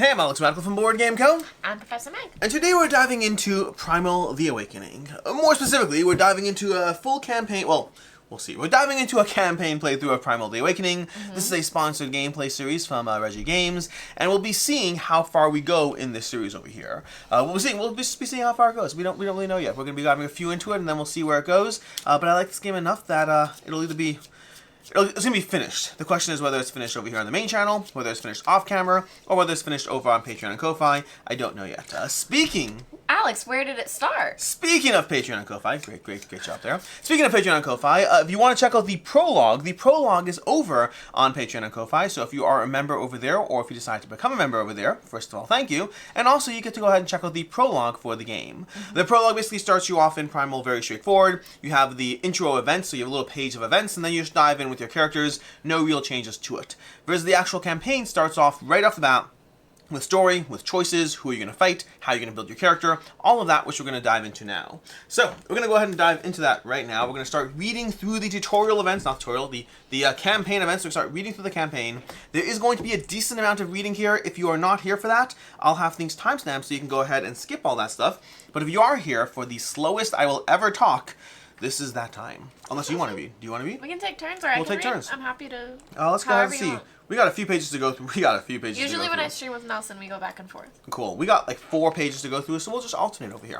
Hey, I'm Alex Radical from Board Game Co. I'm Professor Meg. And today we're diving into Primal the Awakening. More specifically, we're diving into a full campaign, well, we'll see. We're diving into a campaign playthrough of Primal the Awakening. This is a sponsored gameplay series from Reggie Games, and we'll be seeing how far we go in this series over here. We'll be seeing how far it goes. We don't really know yet. We're going to be diving a few into it, and then we'll see where it goes. But I like this game enough that it'll either be... It's going to be finished. The question is whether it's finished over here on the main channel, whether it's finished off camera, or whether it's finished over on Patreon and Ko-Fi. I don't know yet. Alex, where did it start? Speaking of Patreon and Ko-Fi, great job there. Speaking of Patreon and Ko-Fi, if you want to check out the prologue is over on Patreon and Ko-Fi, so if you are a member over there, or if you decide to become a member over there, first of all, thank you. And also, you get to go ahead and check out the prologue for the game. The prologue basically starts you off in Primal very straightforward. You have the intro events, so you have a little page of events, and then you just dive in with your characters, no real changes to it. Whereas the actual campaign starts off right off the bat with story, with choices, who are you going to fight, how you're going to build your character, all of that which we're going to dive into now. So, we're going to go ahead and dive into that right now. We're going to start reading through the tutorial events, not tutorial, the campaign events. So we start reading through the campaign. There is going to be a decent amount of reading here. If you are not here for that, I'll have things timestamped so you can go ahead and skip all that stuff. But if you are here for the slowest I will ever talk, this is that time. Unless you want to read. Do you want to read? We can take turns, or I can take read. turns. I'm happy to. Let's go ahead and see. We got a few pages to go through. Usually when I stream with Nelson, we go back and forth. Cool. We got like 4 pages to go through, so we'll just alternate over here.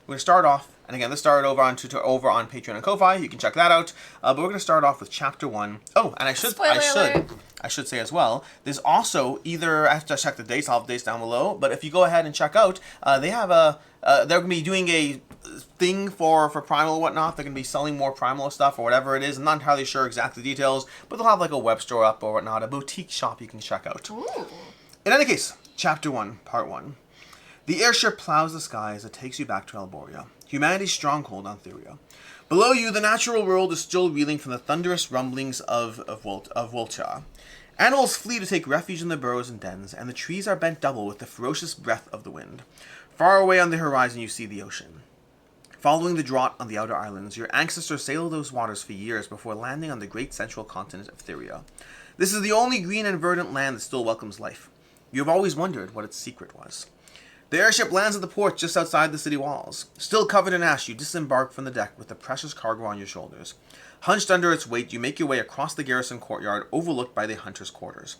We're going to start off, and again, this started over on Patreon and Ko-Fi. You can check that out. But we're going to start off with Chapter 1. Oh, and I should say as well, there's also either, I have to check the dates, I'll have the dates down below, but if you go ahead and check out, they have they're going to be doing a thing for Primal and whatnot. They're going to be selling more Primal stuff or whatever it is. I'm not entirely sure exactly the details, but they'll have like a web store up or whatnot, a boutique shop you can check out. Ooh. In any case, Chapter 1, Part 1. The airship plows the sky as it takes you back to Alboria, humanity's stronghold on Theria. Below you, the natural world is still reeling from the thunderous rumblings of Volta. Animals flee to take refuge in their burrows and dens, and the trees are bent double with the ferocious breath of the wind. Far away on the horizon you see the ocean. Following the drought on the outer islands, your ancestors sailed those waters for years before landing on the great central continent of Theria. This is the only green and verdant land that still welcomes life. You have always wondered what its secret was. The airship lands at the port just outside the city walls. Still covered in ash, you disembark from the deck with the precious cargo on your shoulders. Hunched under its weight, you make your way across the garrison courtyard overlooked by the hunter's quarters.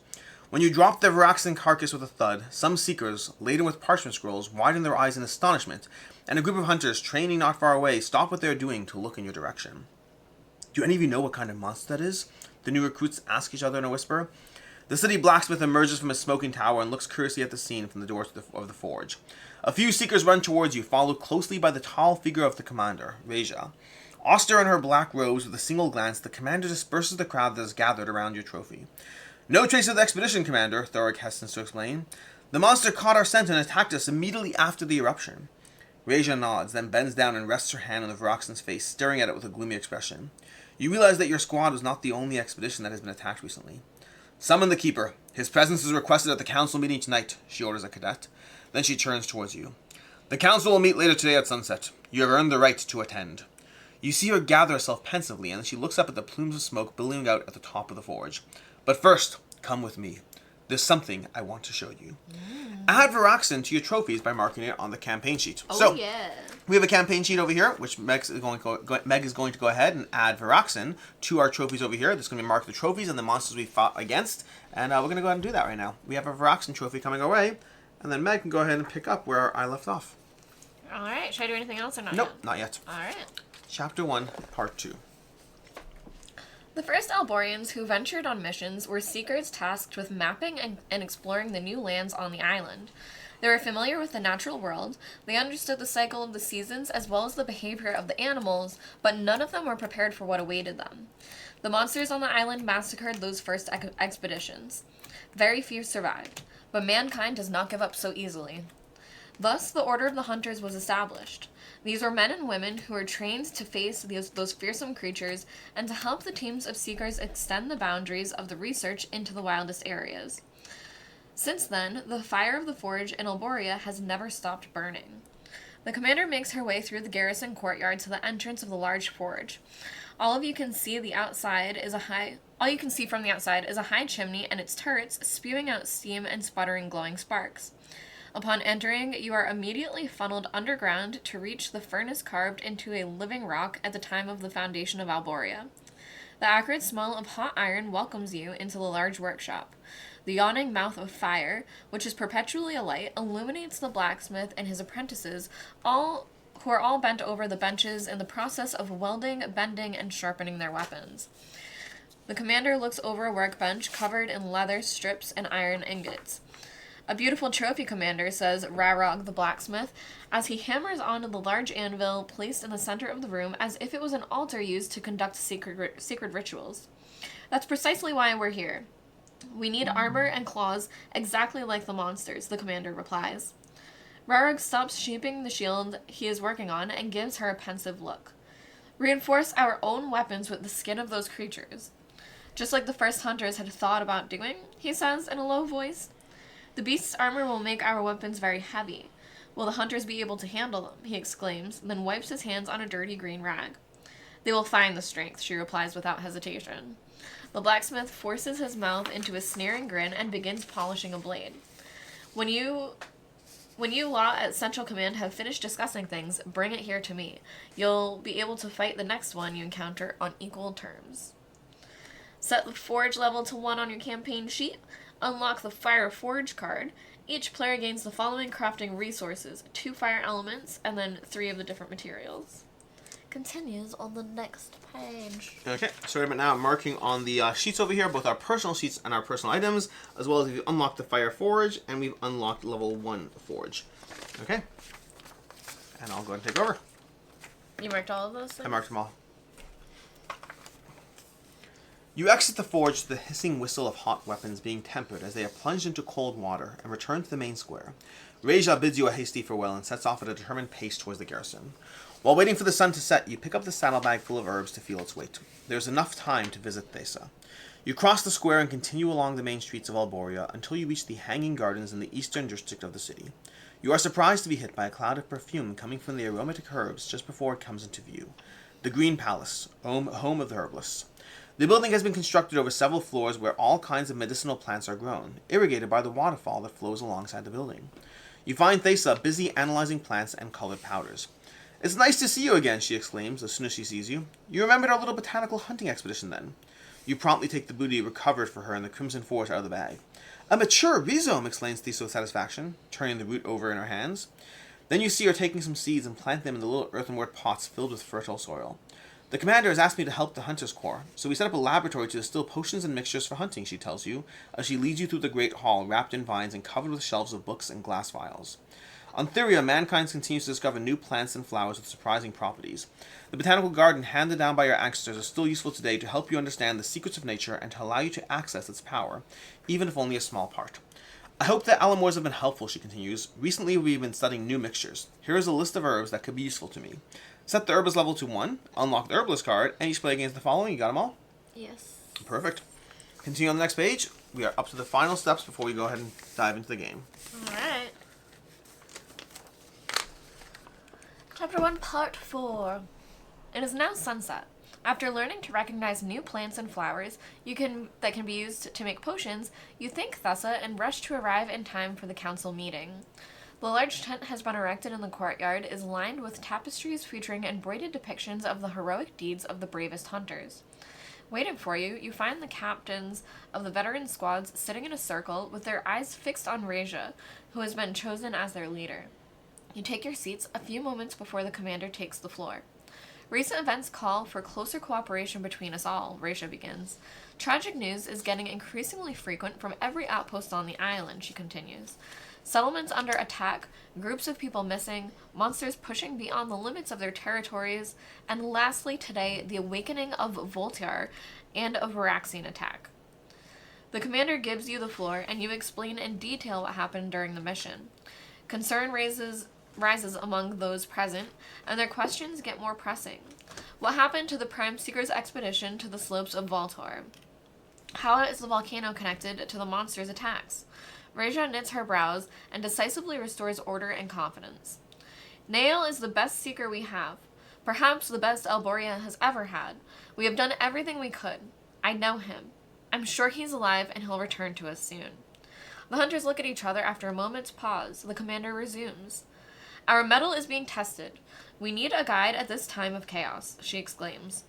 When you drop the Varaxan carcass with a thud, some seekers, laden with parchment scrolls, widen their eyes in astonishment, and a group of hunters, training not far away, stop what they are doing to look in your direction. Do any of you know what kind of monster that is? The new recruits ask each other in a whisper. The city blacksmith emerges from his smoking tower and looks curiously at the scene from the door of the forge. A few seekers run towards you, followed closely by the tall figure of the commander, Reja. Austere in her black robes, with a single glance, the commander disperses the crowd that is gathered around your trophy. No trace of the expedition, Commander, Thoric hastens to explain. The monster caught our scent and attacked us immediately after the eruption. Reja nods, then bends down and rests her hand on the Varaxan's face, staring at it with a gloomy expression. You realize that your squad was not the only expedition that has been attacked recently. Summon the Keeper. His presence is requested at the council meeting tonight, she orders a cadet. Then she turns towards you. The council will meet later today at sunset. You have earned the right to attend. You see her gather herself pensively, and she looks up at the plumes of smoke billowing out at the top of the forge. But first, come with me. There's something I want to show you. Add Varaxan to your trophies by marking it on the campaign sheet. Yeah. We have a campaign sheet over here, which Meg is going to go ahead and add Varaxan to our trophies over here. That's going to be marked the trophies and the monsters we fought against. And we're going to go ahead and do that right now. We have a Varaxan trophy coming our way. And then Meg can go ahead and pick up where I left off. Alright, should I do anything else or not Nope, yet? not yet. Alright. Chapter 1, Part 2. The first Alborians who ventured on missions were seekers tasked with mapping and exploring the new lands on the island. They were familiar with the natural world, they understood the cycle of the seasons as well as the behavior of the animals, but none of them were prepared for what awaited them. The monsters on the island massacred those first expeditions. Very few survived, but mankind does not give up so easily. Thus, the Order of the Hunters was established. These were men and women who were trained to face those fearsome creatures and to help the teams of seekers extend the boundaries of the research into the wildest areas. Since then, the fire of the forge in Alboria has never stopped burning. The commander makes her way through the garrison courtyard to the entrance of the large forge. All of you can see the outside is a high All you can see from the outside is a high chimney and its turrets spewing out steam and sputtering glowing sparks. Upon entering, you are immediately funneled underground to reach the furnace carved into a living rock at the time of the foundation of Alboria. The acrid smell of hot iron welcomes you into the large workshop. The yawning mouth of fire, which is perpetually alight, illuminates the blacksmith and his apprentices, who are all bent over the benches in the process of welding, bending, and sharpening their weapons. The commander looks over a workbench covered in leather strips and iron ingots. A beautiful trophy, Commander, says Rarog the blacksmith, as he hammers onto the large anvil placed in the center of the room as if it was an altar used to conduct sacred rituals. That's precisely why we're here. We need armor and claws exactly like the monsters, the commander replies. Rarog stops shaping the shield he is working on and gives her a pensive look. Reinforce our own weapons with the skin of those creatures. Just like the first hunters had thought about doing, he says in a low voice. The beast's armor will make our weapons very heavy. Will the hunters be able to handle them? He exclaims, then wipes his hands on a dirty green rag. They will find the strength, she replies without hesitation. The blacksmith forces his mouth into a sneering grin and begins polishing a blade. When you lot at Central Command have finished discussing things, bring it here to me. You'll be able to fight the next one you encounter on equal terms. Set the forge level to 1 on your campaign sheet. Unlock the Fire Forge card. Each player gains the following crafting resources: 2 fire elements, and then 3 of the different materials. Continues on the next page. Okay, so right now I'm marking on the sheets over here, both our personal sheets and our personal items, as well as we've unlocked the Fire Forge, and we've unlocked level 1 Forge. Okay, and I'll go ahead and take over. You marked all of those things? I marked them all. You exit the forge to the hissing whistle of hot weapons being tempered as they are plunged into cold water and return to the main square. Reja bids you a hasty farewell and sets off at a determined pace towards the garrison. While waiting for the sun to set, you pick up the saddlebag full of herbs to feel its weight. There is enough time to visit Thesa. You cross the square and continue along the main streets of Alboria until you reach the hanging gardens in the eastern district of the city. You are surprised to be hit by a cloud of perfume coming from the aromatic herbs just before it comes into view. The Green Palace, home of the herbalists. The building has been constructed over several floors where all kinds of medicinal plants are grown, irrigated by the waterfall that flows alongside the building. You find Thesa busy analyzing plants and colored powders. "It's nice to see you again," she exclaims as soon as she sees you. "You remembered our little botanical hunting expedition then." You promptly take the booty recovered for her in the Crimson Forest out of the bag. "A mature rhizome," exclaims Thesa with satisfaction, turning the root over in her hands. Then you see her taking some seeds and plant them in the little earthenware pots filled with fertile soil. "The commander has asked me to help the Hunters Corps, so we set up a laboratory to distill potions and mixtures for hunting," she tells you, as she leads you through the great hall wrapped in vines and covered with shelves of books and glass vials. On Theria, mankind continues to discover new plants and flowers with surprising properties. The botanical garden handed down by your ancestors is still useful today to help you understand the secrets of nature and to allow you to access its power, even if only a small part. "I hope that Alamours have been helpful," she continues. "Recently we've been studying new mixtures. Here is a list of herbs that could be useful to me. Set the herbalist level to 1, unlock the herbalist card, and each play against the following. You got them all?" Yes. Perfect. Continue on the next page. We are up to the final steps before we go ahead and dive into the game. Alright. Chapter 1, Part 4. It is now sunset. After learning to recognize new plants and flowers that can be used to make potions, you thank Thessa and rush to arrive in time for the council meeting. The large tent has been erected in the courtyard, is lined with tapestries featuring embroidered depictions of the heroic deeds of the bravest hunters. Waiting for you, you find the captains of the veteran squads sitting in a circle with their eyes fixed on Reja, who has been chosen as their leader. You take your seats a few moments before the commander takes the floor. "Recent events call for closer cooperation between us all," Reja begins. "Tragic news is getting increasingly frequent from every outpost on the island," she continues. "Settlements under attack, groups of people missing, monsters pushing beyond the limits of their territories, and lastly today, the awakening of Voltaire and a Varaxian attack." The commander gives you the floor, and you explain in detail what happened during the mission. Concern rises among those present, and their questions get more pressing. What happened to the Prime Seeker's expedition to the slopes of Voltaire? How is the volcano connected to the monster's attacks? Reja knits her brows and decisively restores order and confidence. "Nail is the best seeker we have. Perhaps the best Alboria has ever had. We have done everything we could. I know him. I'm sure he's alive and he'll return to us soon. The hunters look at each other after a moment's pause. The commander resumes. Our mettle is being tested. We need a guide at this time of chaos, she exclaims.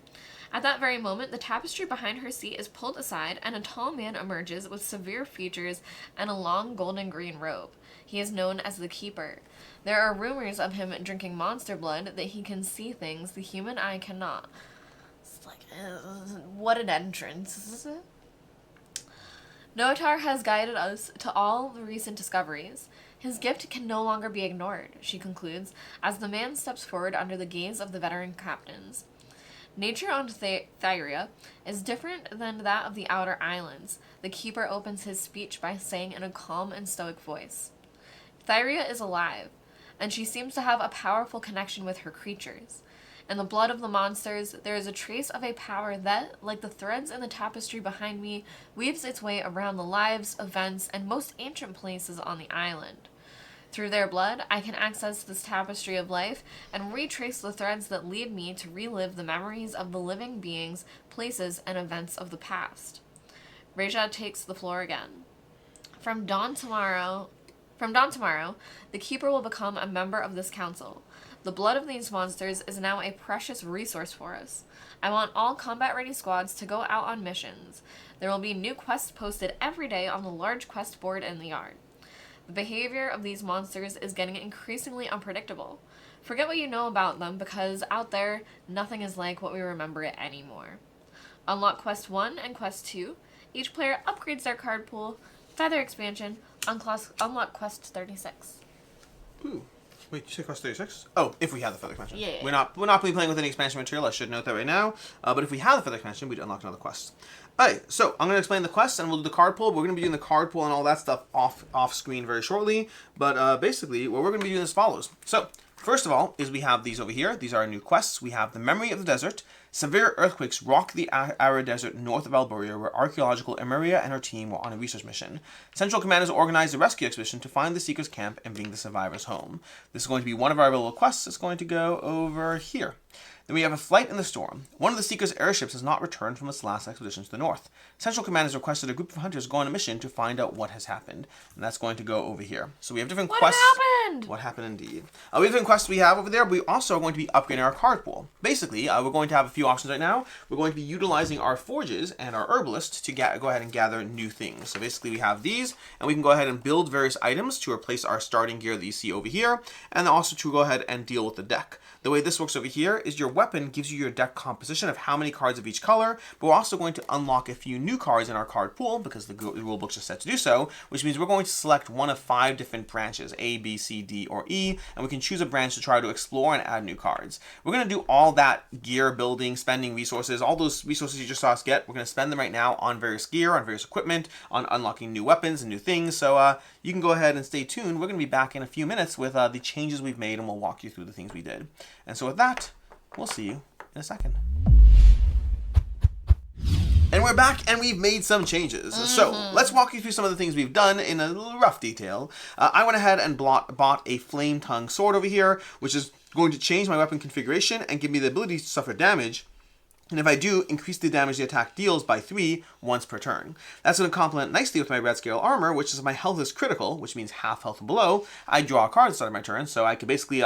At that very moment, the tapestry behind her seat is pulled aside, and a tall man emerges with severe features and a long golden-green robe. He is known as the Keeper. There are rumors of him drinking monster blood, that he can see things the human eye cannot. It's like, what an entrance. Noatar has guided us to all the recent discoveries. His gift can no longer be ignored, she concludes, as the man steps forward under the gaze of the veteran captains. Nature on Thyria is different than that of the outer islands. The Keeper opens his speech by saying in a calm and stoic voice, Thyria is alive, and she seems to have a powerful connection with her creatures. In the blood of the monsters, there is a trace of a power that, like the threads in the tapestry behind me, weaves its way around the lives, events, and most ancient places on the island. Through their blood, I can access this tapestry of life and retrace the threads that lead me to relive the memories of the living beings, places, and events of the past. Reja takes the floor again. From dawn tomorrow, the Keeper will become a member of this council. The blood of these monsters is now a precious resource for us. I want all combat-ready squads to go out on missions. There will be new quests posted every day on the large quest board in the yard. The behavior of these monsters is getting increasingly unpredictable. Forget what you know about them, because out there, nothing is like what we remember it anymore. Unlock Quest 1 and Quest 2. Each player upgrades their card pool. Feather expansion. Unlock Quest 36. Ooh. Wait, you say Quest 36? Oh, if we have the Feather Expansion. Yeah. We're not playing with any expansion material, I should note that right now. But if we have the Feather Expansion, we'd unlock another quest. Alright, so I'm going to explain the quest, and we'll do the card pull. We're going to be doing the card pull and all that stuff off screen very shortly. But basically, what we're going to be doing is as follows. So, first of all, is we have these over here. These are our new quests. We have the Memory of the Desert. Severe earthquakes rock the arid desert north of Alboria, where archaeological Emeria and her team were on a research mission. Central Command has organized a rescue expedition to find the Seeker's camp and bring the survivors home. This is going to be one of our available quests. It's going to go over here. Then we have a flight in the storm. One of the Seeker's airships has not returned from its last expedition to the north. Central Command has requested a group of hunters go on a mission to find out what has happened. And that's going to go over here. So we have different quests. What happened? What happened indeed. We have different quests we have over there. But we also are going to be upgrading our card pool. Basically, we're going to have a few options right now. We're going to be utilizing our forges and our herbalist to go ahead and gather new things. So basically we have these, and we can go ahead and build various items to replace our starting gear that you see over here, and also to go ahead and deal with the deck. The way this works over here is your weapon gives you your deck composition of how many cards of each color, but we're also going to unlock a few new cards in our card pool because the rulebook's just set to do so, which means we're going to select one of 5 different branches, A, B, C, D, or E, and we can choose a branch to try to explore and add new cards. We're going to do all that gear building, spending resources, all those resources you just saw us get, we're going to spend them right now on various gear, on various equipment, on unlocking new weapons and new things, so you can go ahead and stay tuned. We're going to be back in a few minutes with the changes we've made, and we'll walk you through the things we did. And so with that, we'll see you in a second. And we're back, and we've made some changes. So let's walk you through some of the things we've done in a little rough detail. I went ahead and bought a flame tongue sword over here, which is going to change my weapon configuration and give me the ability to suffer damage. And if I do, increase the damage the attack deals by 3 once per turn. That's going to complement nicely with my red scale armor, which is my health is critical, which means half health and below. I draw a card at the start of my turn, so I could basically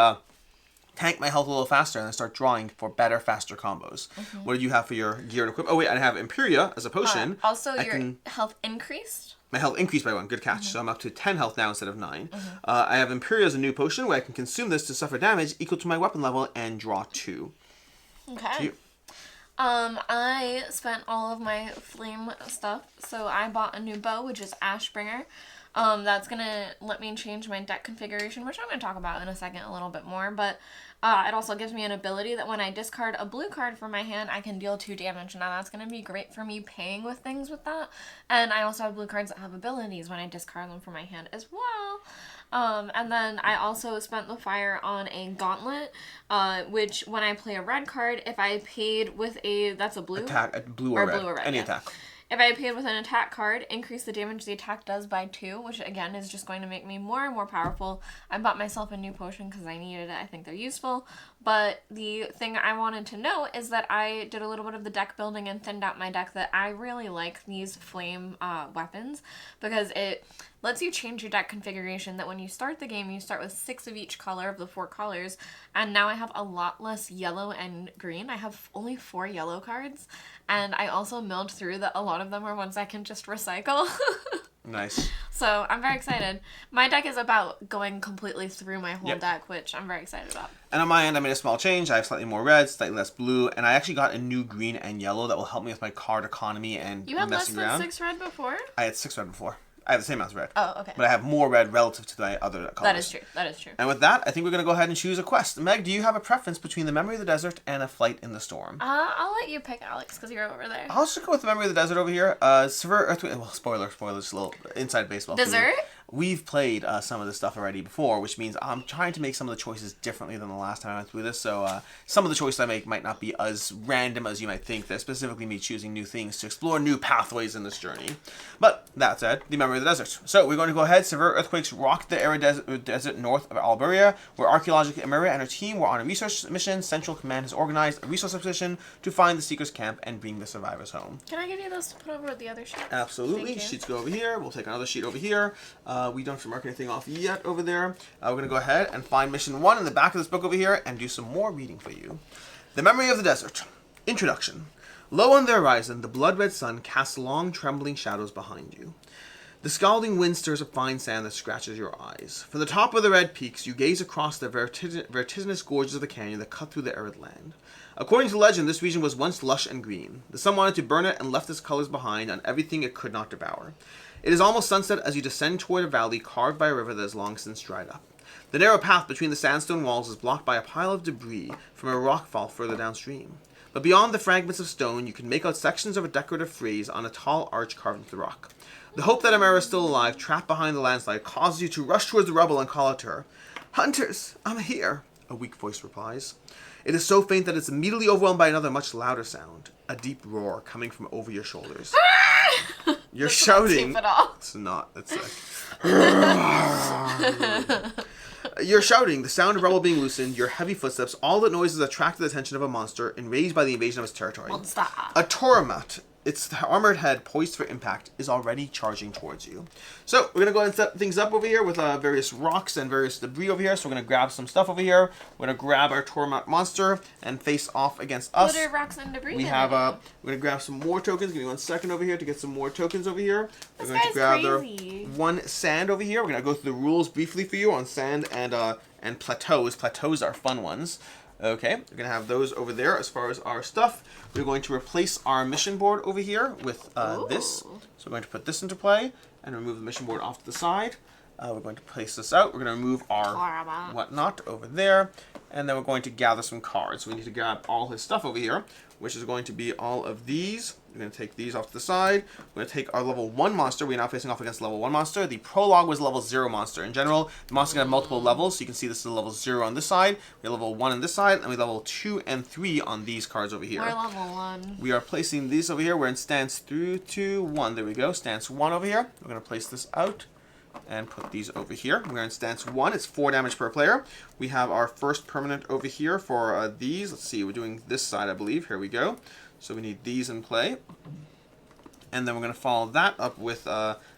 tank my health a little faster and then start drawing for better, faster combos. What did you have for your gear and equipment? Oh wait, I have Imperia as a potion. Also, your health increased? My health increased by 1. Good catch. So I'm up to 10 health now instead of 9. I have Imperia as a new potion where I can consume this to suffer damage equal to my weapon level and draw 2. Okay. I spent all of my flame stuff, so I bought a new bow, which is Ashbringer. That's gonna let me change my deck configuration, which I'm gonna talk about in a second a little bit more, but it also gives me an ability that when I discard a blue card from my hand, I can deal 2 damage. Now that's gonna be great for me paying with things with that, and I also have blue cards that have abilities when I discard them from my hand as well. And then I also spent the fire on a gauntlet, which when I play a red card, if I paid with that's a blue? Attack, blue or red. Any yeah. attack. If I paid with an attack card, increase the damage the attack does by 2, which again is just going to make me more and more powerful. I bought myself a new potion because I needed it. I think they're useful. But the thing I wanted to know is that I did a little bit of the deck building and thinned out my deck, that I really like these flame weapons because it lets you change your deck configuration, that when you start the game, you start with 6 of each color of the 4 colors, and now I have a lot less yellow and green. I have only 4 yellow cards, and I also milled through that a lot of them are ones I can just recycle. Nice. So I'm very excited. My deck is about going completely through my whole deck, which I'm very excited about. And on my end, I made a small change. I have slightly more red, slightly less blue, and I actually got a new green and yellow that will help me with my card economy and You had less messing than around. 6 red before? I had 6 red before. I have the same amount of red. Oh, okay. But I have more red relative to my other colors. That is true. That is true. And with that, I think we're going to go ahead and choose a quest. Meg, do you have a preference between the Memory of the Desert and a Flight in the Storm? I'll let you pick, Alex, because you're over there. I'll just go with the Memory of the Desert over here. Severe Earthquake. Well, spoilers, just a little inside baseball. Dessert? We've played some of this stuff already before, which means I'm trying to make some of the choices differently than the last time I went through this. So some of the choices I make might not be as random as you might think. They're specifically me choosing new things to explore new pathways in this journey. But that said, the Memory of the Desert. So we're going to go ahead. Severe earthquakes rocked the arid desert north of Alburia, where archaeological Emeria and her team were on a research mission. Central Command has organized a resource expedition to find the Seekers' camp and bring the survivors home. Can I give you those to put over the other sheet? Absolutely. Sheets go over here. We'll take another sheet over here. We don't have to mark anything off yet over there. We're going to go ahead and find mission 1 in the back of this book over here and do some more reading for you. The Memory of the Desert. Introduction. Low on the horizon, the blood-red sun casts long, trembling shadows behind you. The scalding wind stirs up fine sand that scratches your eyes. From the top of the red peaks, you gaze across the vertiginous gorges of the canyon that cut through the arid land. According to legend, this region was once lush and green. The sun wanted to burn it and left its colors behind on everything it could not devour. It is almost sunset as you descend toward a valley carved by a river that has long since dried up. The narrow path between the sandstone walls is blocked by a pile of debris from a rockfall further downstream. But beyond the fragments of stone, you can make out sections of a decorative frieze on a tall arch carved into the rock. The hope that Emeria is still alive, trapped behind the landslide, causes you to rush towards the rubble and call out to her. "Hunters, I'm here," a weak voice replies. It is so faint that it's immediately overwhelmed by another much louder sound, a deep roar coming from over your shoulders. You're shouting. It's not. It's You're shouting, the sound of rubble being loosened, your heavy footsteps, all that noises attract the attention of a monster enraged by the invasion of its territory. Monster. A Toramat, its armored head poised for impact, is already charging towards you. So we're going to go ahead and set things up over here with various rocks and various debris over here. So we're going to grab some stuff over here. We're going to grab our Toramat monster and face off against us. What are rocks and debris? We have we're going to grab some more tokens. Give me 1 second over here to get some more tokens over here. We're going to grab crazy. one sand over here. We're going to go through the rules briefly for you on sand and plateaus. Plateaus are fun ones. Okay, we're going to have those over there as far as our stuff. We're going to replace our mission board over here with this. So we're going to put this into play and remove the mission board off to the side. We're going to place this out. We're going to remove our whatnot over there. And then we're going to gather some cards. We need to grab all his stuff over here, which is going to be all of these. We're going to take these off to the side. We're going to take our level 1 monster. We're now facing off against level 1 monster. The prologue was level 0 monster. In general, the monster can have multiple levels. So you can see this is level 0 on this side. We have level 1 on this side. And we level 2 and 3 on these cards over here. We're level 1. We are placing these over here. We're in stance 3, 2, 1. There we go. Stance 1 over here. We're going to place this out and put these over here. We're in stance 1. It's 4 damage per player. We have our first permanent over here for these. Let's see. We're doing this side, I believe. Here we go. So we need these in play. And then we're going to follow that up with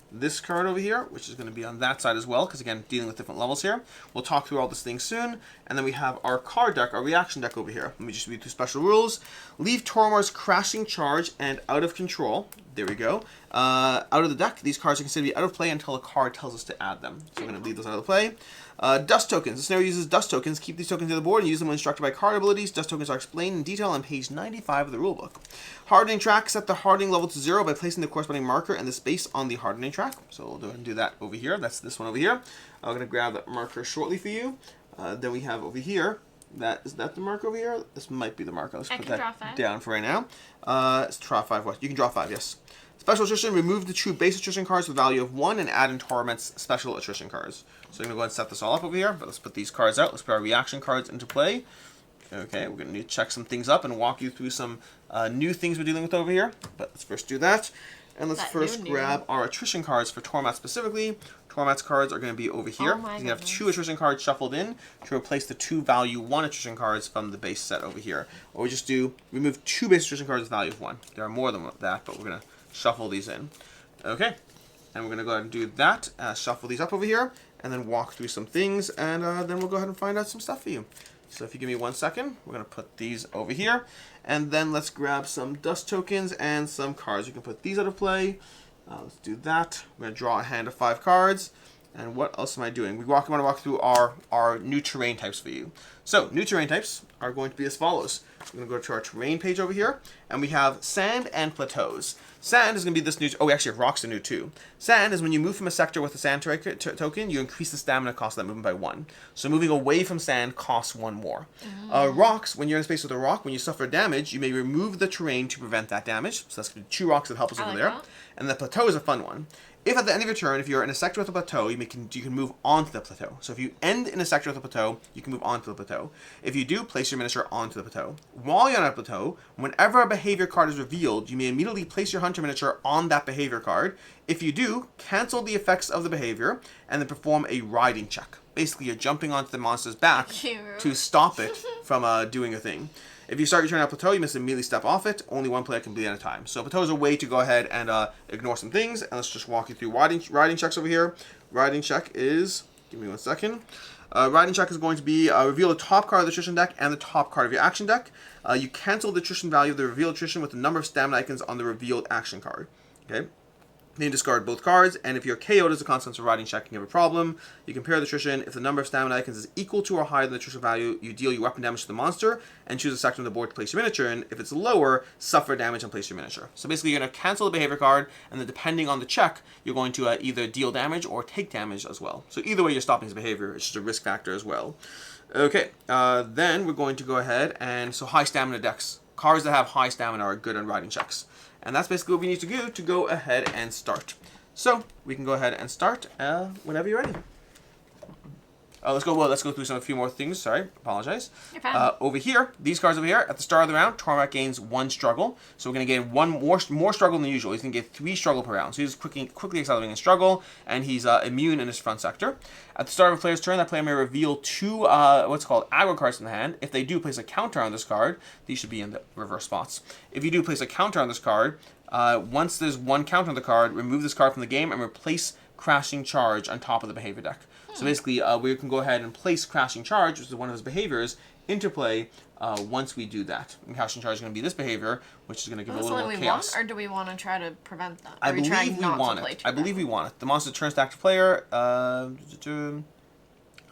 this card over here, which is going to be on that side as well, because again, dealing with different levels here. We'll talk through all this thing soon. And then we have our card deck, our reaction deck over here. Let me just read through special rules. Leave Toramar's crashing charge and out of control. There we go. Out of the deck, these cards are considered to be out of play until a card tells us to add them. So we're going to leave those out of the play. Dust tokens. This scenario uses dust tokens. Keep these tokens on the board and use them when instructed by card abilities. Dust tokens are explained in detail on page 95 of the rulebook. Hardening track. Set the hardening level to 0 by placing the corresponding marker in the space on the hardening track. So we'll go ahead and do that over here. That's this one over here. I'm going to grab that marker shortly for you. Then we have over here. Is that the marker over here? This might be the marker. Let's put that down for right now. Let's draw 5. What? You can draw 5, yes. Special attrition, remove the true base attrition cards with a value of 1 and add in Toramat's special attrition cards. So I'm going to go ahead and set this all up over here, but let's put these cards out. Let's put our reaction cards into play. Okay, we're going to need to check some things up and walk you through some new things we're dealing with over here. But let's first do that. And let's That first new. grab our attrition cards for Toramat specifically. Toramat's cards are going to be over here. Oh my You have goodness. 2 attrition cards shuffled in to replace the 2 value 1 attrition cards from the base set over here. Or we just do remove 2 base attrition cards with value of 1. There are more than that, but we're going to shuffle these in. Okay, and we're going to go ahead and do that. Shuffle these up over here, and then walk through some things, and then we'll go ahead and find out some stuff for you. So if you give me 1 second, we're going to put these over here, and then let's grab some dust tokens and some cards. You can put these out of play. Let's do that. We're going to draw a hand of 5 cards. And what else am I doing? We want to walk through our new terrain types for you. So, new terrain types are going to be as follows. We're going to go to our terrain page over here, and we have sand and plateaus. Sand is going to be this new... Oh, we actually have rocks are new too. Sand is when you move from a sector with a sand token, you increase the stamina cost of that movement by 1. So moving away from sand costs 1 more. Rocks, when you're in a space with a rock, when you suffer damage, you may remove the terrain to prevent that damage. So that's going to be 2 rocks that help us over there. That. And the plateau is a fun one. If at the end of your turn, if you're in a sector with a plateau, you can move onto the plateau. So if you end in a sector with a plateau, you can move onto the plateau. If you do, place your miniature onto the plateau. While you're on a plateau, whenever a behavior card is revealed, you may immediately place your hunter miniature on that behavior card. If you do, cancel the effects of the behavior and then perform a riding check. Basically, you're jumping onto the monster's back to stop it from doing a thing. If you start your turn on plateau, you must immediately step off it. Only 1 player can bleed at a time. So plateau is a way to go ahead and ignore some things. And let's just walk you through riding checks over here. Riding check is... Give me 1 second. Riding check is going to be reveal the top card of the attrition deck and the top card of your action deck. You cancel the attrition value of the revealed attrition with the number of stamina icons on the revealed action card. Okay. Then you discard both cards, and if you're KO'd as a consequence of riding check and you have a problem, you compare the attrition. If the number of stamina icons is equal to or higher than the attrition value, you deal your weapon damage to the monster and choose a sector on the board to place your miniature in. If it's lower, suffer damage and place your miniature. So basically, you're going to cancel the behavior card, and then depending on the check, you're going to either deal damage or take damage as well. So either way, you're stopping his behavior. It's just a risk factor as well. Okay, then we're going to go ahead and... So high stamina decks. Cards that have high stamina are good on riding checks. And that's basically what we need to do to go ahead and start. So we can go ahead and start whenever you're ready. Let's go through a few more things. Sorry, apologize. You're fine. Over here, these cards over here, at the start of the round, Toramat gains 1 struggle. So we're going to gain 1 more struggle than usual. He's going to get 3 struggle per round. So he's quickly accelerating his struggle, and he's immune in his front sector. At the start of a player's turn, that player may reveal 2 what's called aggro cards from the hand. If they do place a counter on this card, these should be in the reverse spots. If you do place a counter on this card, once there's 1 counter on the card, remove this card from the game and replace Crashing Charge on top of the behavior deck. So basically, we can go ahead and place Crashing Charge, which is one of his behaviors, into play once we do that. And Crashing Charge is going to be this behavior, which is going to give a little more chaos. Want, or do we want to try to prevent that? I believe we want it. I believe we want it. The monster turns to active player. I'm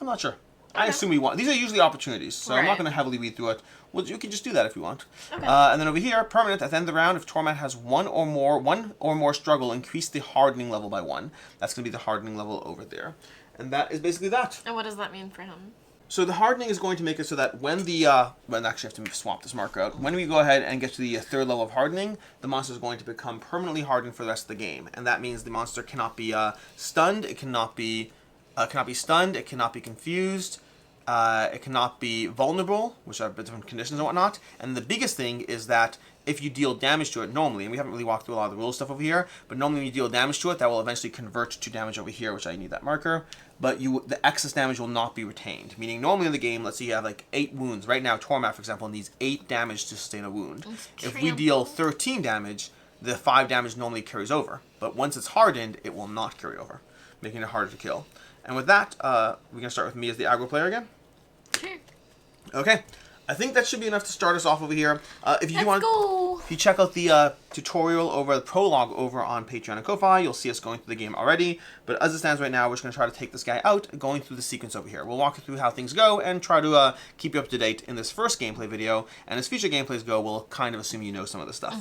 not sure. I assume we want. These are usually opportunities, so I'm not going to heavily read through it. Well, you can just do that if you want. Okay. And then over here, permanent. At the end of the round, if Toramat has one or more struggle, increase the hardening level by 1. That's going to be the hardening level over there, and that is basically that. And what does that mean for him? So the hardening is going to make it so that when the actually I have to swap this marker out. When we go ahead and get to the 3rd level of hardening, the monster is going to become permanently hardened for the rest of the game, and that means the monster cannot be stunned. It cannot be stunned. It cannot be confused. It cannot be vulnerable, which are different conditions and whatnot. And the biggest thing is that if you deal damage to it normally, and we haven't really walked through a lot of the rule stuff over here, but normally when you deal damage to it, that will eventually convert to damage over here, which I need that marker. But the excess damage will not be retained. Meaning normally in the game, let's say you have like 8 wounds. Right now, Toramat, for example, needs 8 damage to sustain a wound. If we deal 13 damage, the 5 damage normally carries over. But once it's hardened, it will not carry over, making it harder to kill. And with that, we're going to start with me as the aggro player again. Sure. Okay. I think that should be enough to start us off over here. If you check out the tutorial over the prologue over on Patreon and Ko-Fi, you'll see us going through the game already. But as it stands right now, we're just going to try to take this guy out, going through the sequence over here. We'll walk you through how things go and try to keep you up to date in this first gameplay video. And as future gameplays go, we'll kind of assume you know some of this stuff.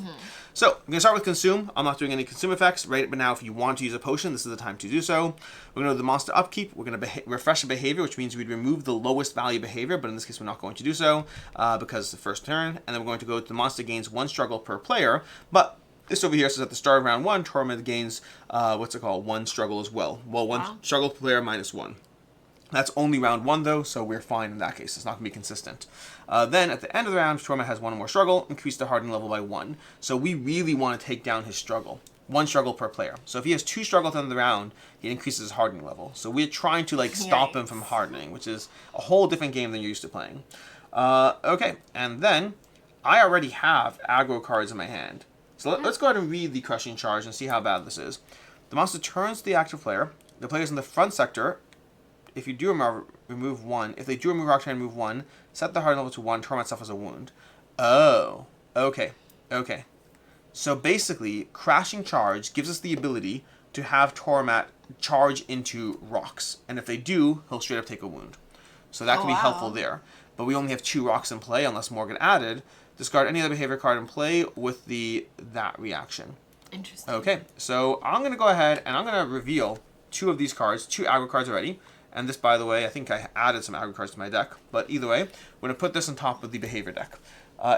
So, we're going to start with Consume. I'm not doing any Consume effects, right? But now if you want to use a potion, this is the time to do so. We're going to do the Monster Upkeep. We're going to refresh a behavior, which means we'd remove the lowest value behavior, but in this case we're not going to do so because it's the first turn. And then we're going to go to the monster gains 1 struggle per player, but this over here says at the start of round 1, Toramat gains, 1 struggle as well. Well, 1 struggle per player minus 1. That's only round 1 though, so we're fine in that case. It's not going to be consistent. Then at the end of the round, Toramat has 1 more struggle, increase the hardening level by 1. So we really want to take down his struggle. 1 struggle per player. So if he has 2 struggles in the round, he increases his hardening level. So we're trying to like stop him from hardening, which is a whole different game than you're used to playing. Okay, and then I already have aggro cards in my hand. So let's go ahead and read the Crushing Charge and see how bad this is. The monster turns to the active player. The players in the front sector, if you do remove 1, if they do remove rock, try and remove 1, set the hardening level to 1, Toramat suffers a wound. Oh, okay. So basically, Crashing Charge gives us the ability to have Toramat charge into rocks. And if they do, he'll straight up take a wound. So that can be helpful there. But we only have 2 rocks in play unless more get added. Discard any other behavior card in play with that reaction. Interesting. Okay, so I'm going to go ahead and I'm going to reveal 2 of these cards, 2 aggro cards already. And this, by the way, I think I added some aggro cards to my deck. But either way, we're going to put this on top of the behavior deck.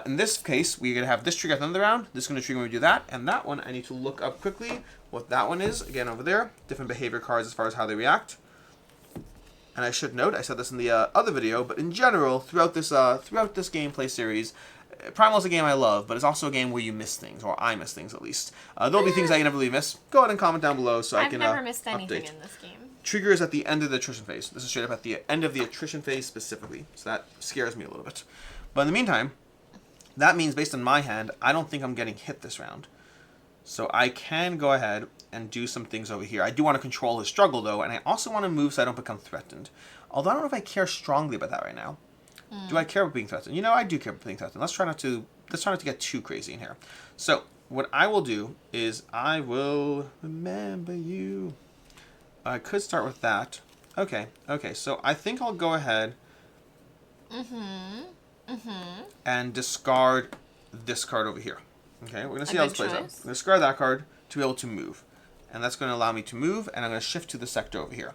In this case, we're going to have this trigger at the end of the round. This is going to trigger when we do that. And that one, I need to look up quickly what that one is. Again, over there, different behavior cards as far as how they react. And I should note, I said this in the other video, but in general, throughout this gameplay series, Primal is a game I love, but it's also a game where you miss things, or I miss things at least. There'll be things that you never really miss. Go ahead and comment down below so I can I've never missed anything update. in this game. Trigger is at the end of the attrition phase. This is straight up at the end of the attrition phase specifically, so that scares me a little bit. But in the meantime, that means based on my hand, I don't think I'm getting hit this round. So I can go ahead and do some things over here. I do want to control his struggle though, and I also want to move so I don't become threatened. Although I don't know if I care strongly about that right now. Do I care about being threatened? You know, I do care about being threatened. Let's try not to get too crazy in here. So what I will do is I will remember you. I could start with that. Okay. So I think I'll go ahead and discard this card over here. Okay, we're going to see how this plays out. I'm going to discard that card to be able to move. And that's going to allow me to move, and I'm going to shift to the sector over here.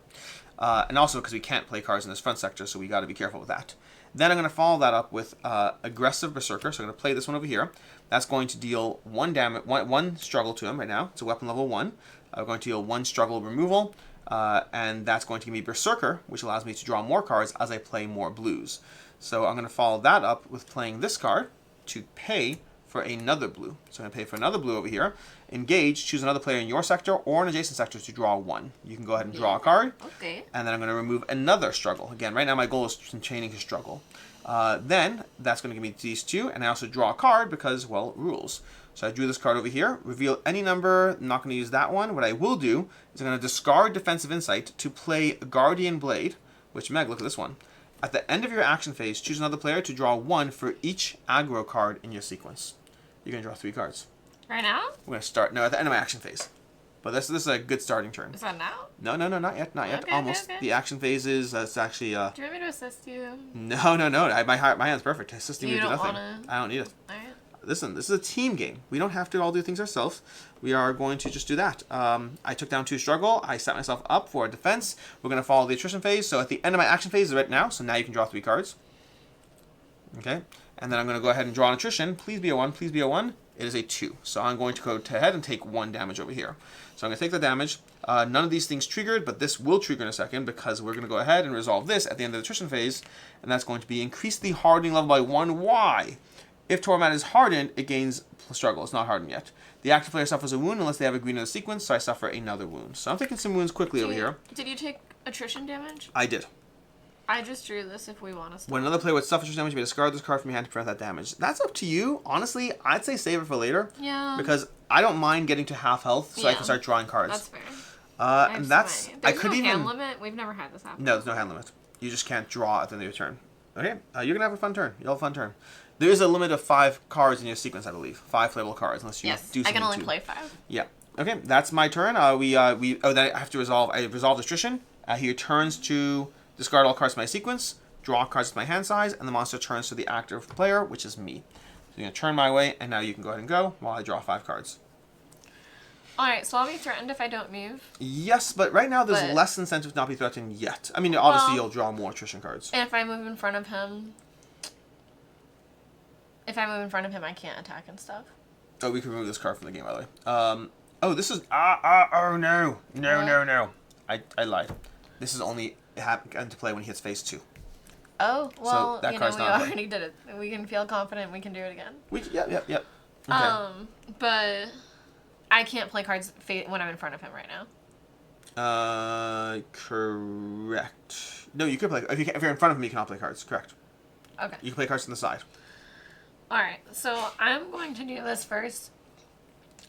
And also because we can't play cards in this front sector, so we got to be careful with that. Then I'm going to follow that up with Aggressive Berserker. So I'm going to play this one over here. That's going to deal 1 damage, one struggle to him right now. It's a weapon level 1. I'm going to deal 1 struggle removal. And that's going to give me Berserker, which allows me to draw more cards as I play more blues. So I'm going to follow that up with playing this card to pay for another blue. So I'm going to pay for another blue over here. Engage, choose another player in your sector or an adjacent sector to draw 1. You can go ahead and draw a card. Okay. And then I'm going to remove another struggle. Again, right now my goal is chaining his struggle. Then that's going to give me these 2. And I also draw a card because, well, rules. So I drew this card over here. Reveal any number. I'm not going to use that one. What I will do is I'm going to discard Defensive Insight to play Guardian Blade. Which, Meg, look at this one. At the end of your action phase, choose another player to draw 1 for each aggro card in your sequence. You're going to draw 3 cards. Right now? We're going to start, no, at the end of my action phase. But this is a good starting turn. Is that now? No, not yet. Okay, almost. Okay. The action phase is, it's actually... Do you want me to assist you? No. My hand's perfect. Assisting you do nothing. I don't need it. Alright. Listen, this is a team game. We don't have to all do things ourselves. We are going to just do that. I took down 2 struggle. I set myself up for a defense. We're going to follow the attrition phase. So at the end of my action phase is right now. So now you can draw 3 cards. Okay. And then I'm going to go ahead and draw an attrition. Please be a 1. Please be a 1. It is a 2. So I'm going to go ahead and take 1 damage over here. So I'm going to take the damage. None of these things triggered, but this will trigger in a second because we're going to go ahead and resolve this at the end of the attrition phase. And that's going to be increase the hardening level by 1. Why? If Toramat is hardened, it gains struggle. It's not hardened yet. The active player suffers a wound unless they have a green in the sequence, so I suffer another wound. So I'm taking some wounds quickly over here. Did you take attrition damage? I did. I just drew this if we want to stop. When another player would suffer attrition damage, you may discard this card from your hand to prevent that damage. That's up to you. Honestly, I'd say save it for later. Yeah. Because I don't mind getting to half health, so I can start drawing cards. That's fair. And that's... There's I could no even... hand limit? We've never had this happen. No, there's no hand limit. You just can't draw at the end of your turn. Okay, you're going to have a fun turn. You'll have a fun turn. There is a limit of 5 cards in your sequence, I believe. 5 playable cards, unless you do something. I can only play 5. Yeah. Okay, that's my turn. Then I have to resolve. I resolve attrition. He returns to discard all cards from my sequence, draw cards with my hand size, and the monster turns to the active player, which is me. So you're gonna turn my way, and now you can go ahead and go while I draw 5 cards. All right, so I'll be threatened if I don't move. Yes, but right now there's less incentive to not be threatened yet. I mean, obviously you'll draw more attrition cards. And if I move in front of him. If I move in front of him, I can't attack and stuff. Oh, we can remove this card from the game, by the way. Oh, this is... oh, no. No. I lied. This is only into play when he hits phase 2. Oh, well, so that we already did it. We can feel confident we can do it again. Yep. Okay. But... I can't play cards when I'm in front of him right now. Correct. No, you could play. If you're in front of me, you cannot play cards. Correct. Okay. You can play cards on the side. Alright, so I'm going to do this first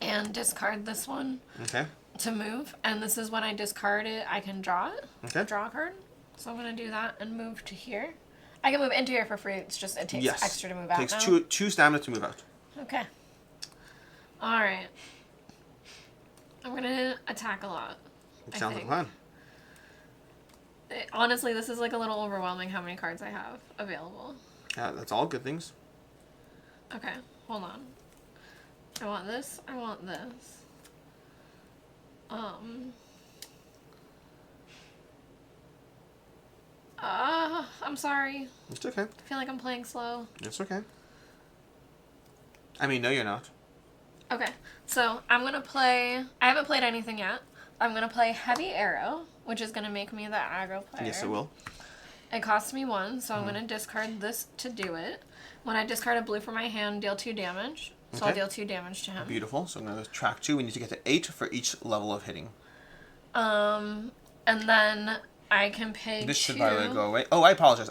and discard this one Okay. to move. And this is when I discard it, I can draw it. Okay. Draw a card. So I'm going to do that and move to here. I can move into here for free. It's just, it takes extra to move out. Takes now. two stamina to move out. Okay. Alright. I'm going to attack a lot. Sounds like a plan. Honestly, this is like a little overwhelming how many cards I have available. Yeah, that's all good things. Okay, hold on. I want this. I want this. I'm sorry. It's okay. I feel like I'm playing slow. It's okay. I mean, no, you're not. Okay, so I'm gonna play. I haven't played anything yet. I'm gonna play Heavy Arrow, which is gonna make me the aggro player. Yes, it will. It costs me 1, so I'm gonna discard this to do it. When I discard a blue from my hand, deal 2 damage. So I'll deal 2 damage to him. Beautiful. So I'm gonna track 2. We need to get to 8 for each level of hitting. And then I can pay This 2. should, by the way, go away. Oh, I apologize.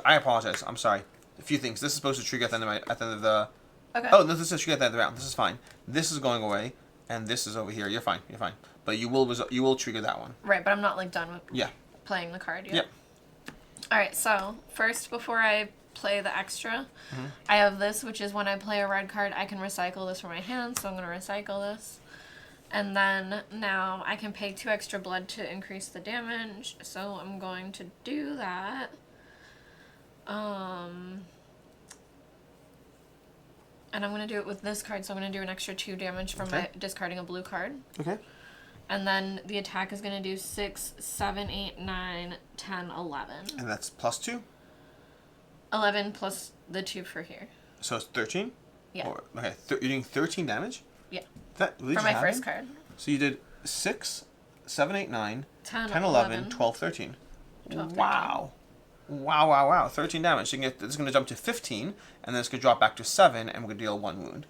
I'm sorry. A few things. This is supposed to trigger at the end of the. Okay. Oh no, this is trigger at the end of the round. This is fine. This is going away, and this is over here. You're fine. You're fine. But you will trigger that one. Right, but I'm not like done with Yeah. playing the card yet. Yep. All right. So first, before I play the extra, I have this, which is when I play a red card, I can recycle this from my hand. So I'm gonna recycle this. And then now I can pay 2 extra blood to increase the damage. So I'm going to do that. And I'm going to do it with this card. So I'm going to do an extra 2 damage from my discarding a blue card. Okay. And then the attack is going to do 6, 7, 8, 9, 10, 11. And that's +2? 11 plus the 2 for here. So it's 13? Yeah. Okay, you're doing 13 damage? Yeah. That really For just my first happened? card. So you did 6, 7, 8, 9, 10, 11, 12, 13. 12, 13. Wow. Wow. 13 damage. So you can get, this is going to jump to 15, and then it's going to drop back to 7, and we're going to deal 1 wound.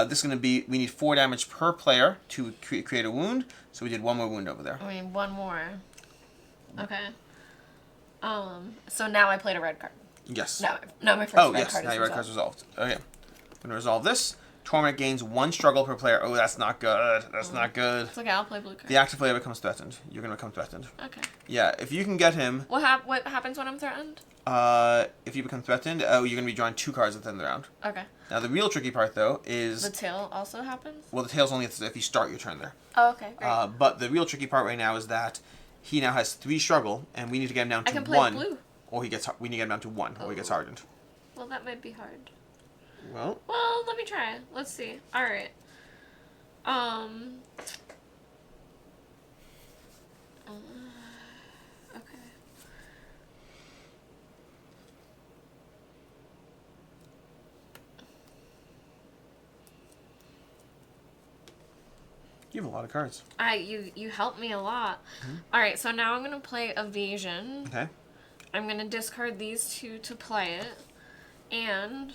This is going to be, we need 4 damage per player to create a wound, so we did 1 more wound over there. I mean, 1 more. Okay. So now I played a red card. Yes. No, my first red card is now your red card's resolved. Okay. I'm going to resolve this. Toramat gains 1 struggle per player. Oh, that's not good. That's not good. It's okay, I'll play blue card. The active player becomes threatened. You're going to become threatened. Okay. Yeah, if you can get him... What happens when I'm threatened? If you become threatened, you're going to be drawing 2 cards at the end of the round. Okay. Now, the real tricky part, though, is... The tail also happens? Well, the tail's only if you start your turn there. Oh, okay, great. But the real tricky part right now is that he now has 3 struggle, and we need to get him down to 1. I can play blue. Or we need to get him down to 1, or he gets hardened. Well, that might be hard. Well, let me try. Let's see. All right. Okay. you have a lot of cards. You helped me a lot. All right, so now I'm gonna play evasion. Okay. I'm gonna discard these 2 to play it, and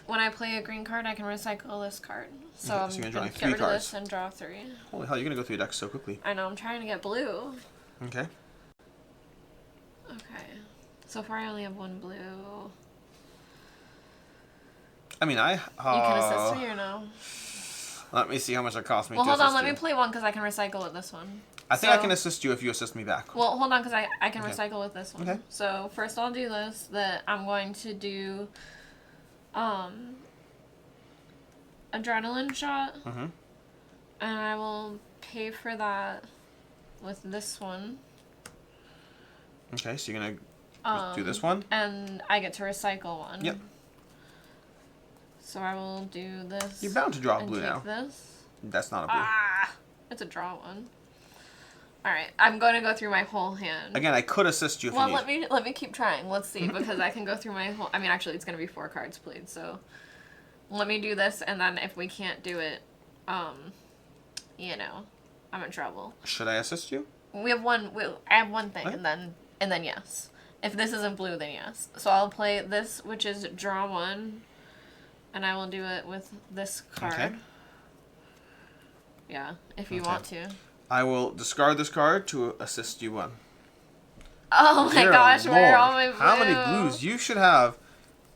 when I play a green card, I can recycle this card. So Okay, I'm so you're gonna drawing get 3 rid of cards. this and draw 3. Holy hell, you're going to go through your deck so quickly. I know, I'm trying to get blue. Okay. Okay. So far I only have 1 blue. I mean, You can assist me or no? Let me see how much it costs me Well, to hold on, assist let you. me play 1 because I can recycle with this one. I think I can assist you if you assist me back. Well, hold on, because I can Okay. recycle with this one. Okay. So first I'll do this, that I'm going to do adrenaline shot. Mm-hmm. And I will pay for that with this one. Okay, so you're going to do this one? And I get to recycle one. Yep. So I will do this. You're bound to draw and blue take now. This. That's not a blue. It's a draw one. Alright, I'm going to go through my whole hand. Again, I could assist you if you need. let me keep trying. Let's see, because I can go through my whole... I mean, actually, it's going to be 4 cards played, so... Let me do this, and then if we can't do it, you know, I'm in trouble. Should I assist you? We have one... I have one thing, What? and then yes. If this isn't blue, then yes. So I'll play this, which is draw 1, and I will do it with this card. Okay. Yeah, if you Okay. want to. I will discard this card to assist you one. Oh my Dear gosh, where are all Lord. my blue? How many blues? You should have...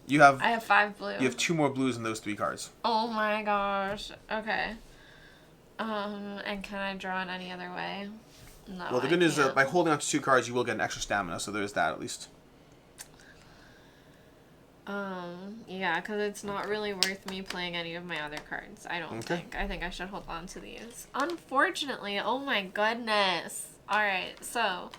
You have... I have 5 blue. You have 2 more blues in those 3 cards. Oh my gosh. Okay. And can I draw in any other way? No. Well, the good news is that by holding on to 2 cards, you will get an extra stamina, so there is that at least. Yeah, because it's not really worth me playing any of my other cards, I don't think. I think I should hold on to these. Unfortunately, oh my goodness. Alright, so...